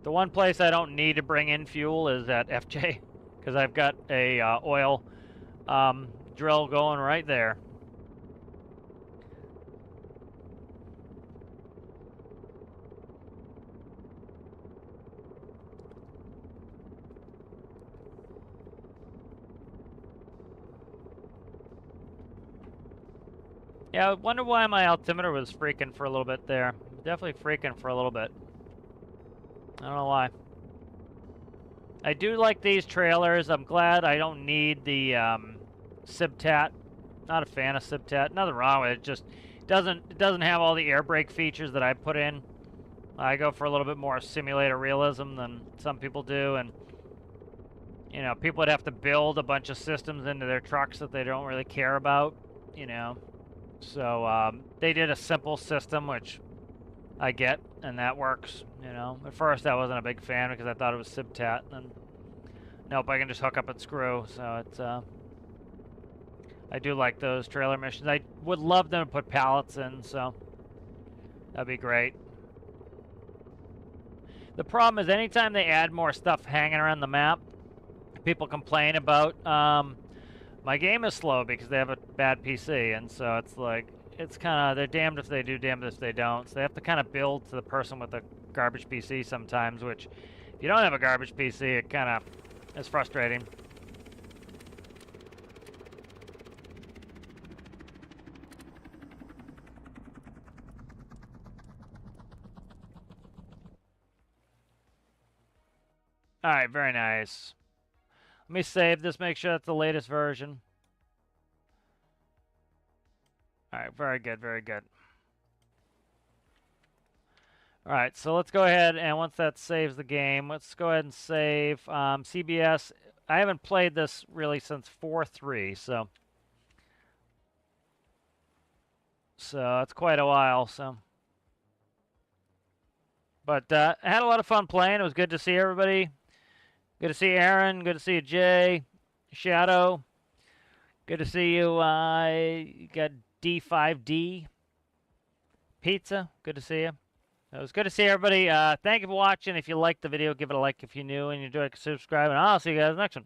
The one place I don't need to bring in fuel is at FJ, because I've got a oil drill going right there. Yeah, I wonder why my altimeter was freaking for a little bit there. Definitely freaking for a little bit. I don't know why. I do like these trailers. I'm glad I don't need the SIBTAT. Not a fan of SIBTAT. Nothing wrong with it. Just it doesn't have all the air brake features that I put in. I go for a little bit more simulator realism than some people do, and you know, people would have to build a bunch of systems into their trucks that they don't really care about. You know. So they did a simple system, which I get, and that works. You know, at first I wasn't a big fan because I thought it was SIBTAT, and nope, I can just hook up and screw. So it's I do like those trailer missions. I would love them to put pallets in, so that'd be great. The problem is anytime they add more stuff hanging around the map, people complain about my game is slow because they have a bad PC, and so it's like, it's kind of, they're damned if they do, damned if they don't. So they have to kind of build to the person with a garbage PC sometimes, which, if you don't have a garbage PC, it kind of is frustrating. Alright, very nice. Let me save this, make sure that's the latest version. Alright, very good, very good. Alright, so let's go ahead, and once that saves the game, let's go ahead and save CBS. I haven't played this really since 4.3, so that's quite a while, so. But I had a lot of fun playing. It was good to see everybody. Good to see Aaron. Good to see you, Jay. Shadow. Good to see you. You got D5D. Pizza. Good to see you. It was good to see everybody. Thank you for watching. If you liked the video, give it a like if you're new and you enjoyed, subscribe. And I'll see you guys next one.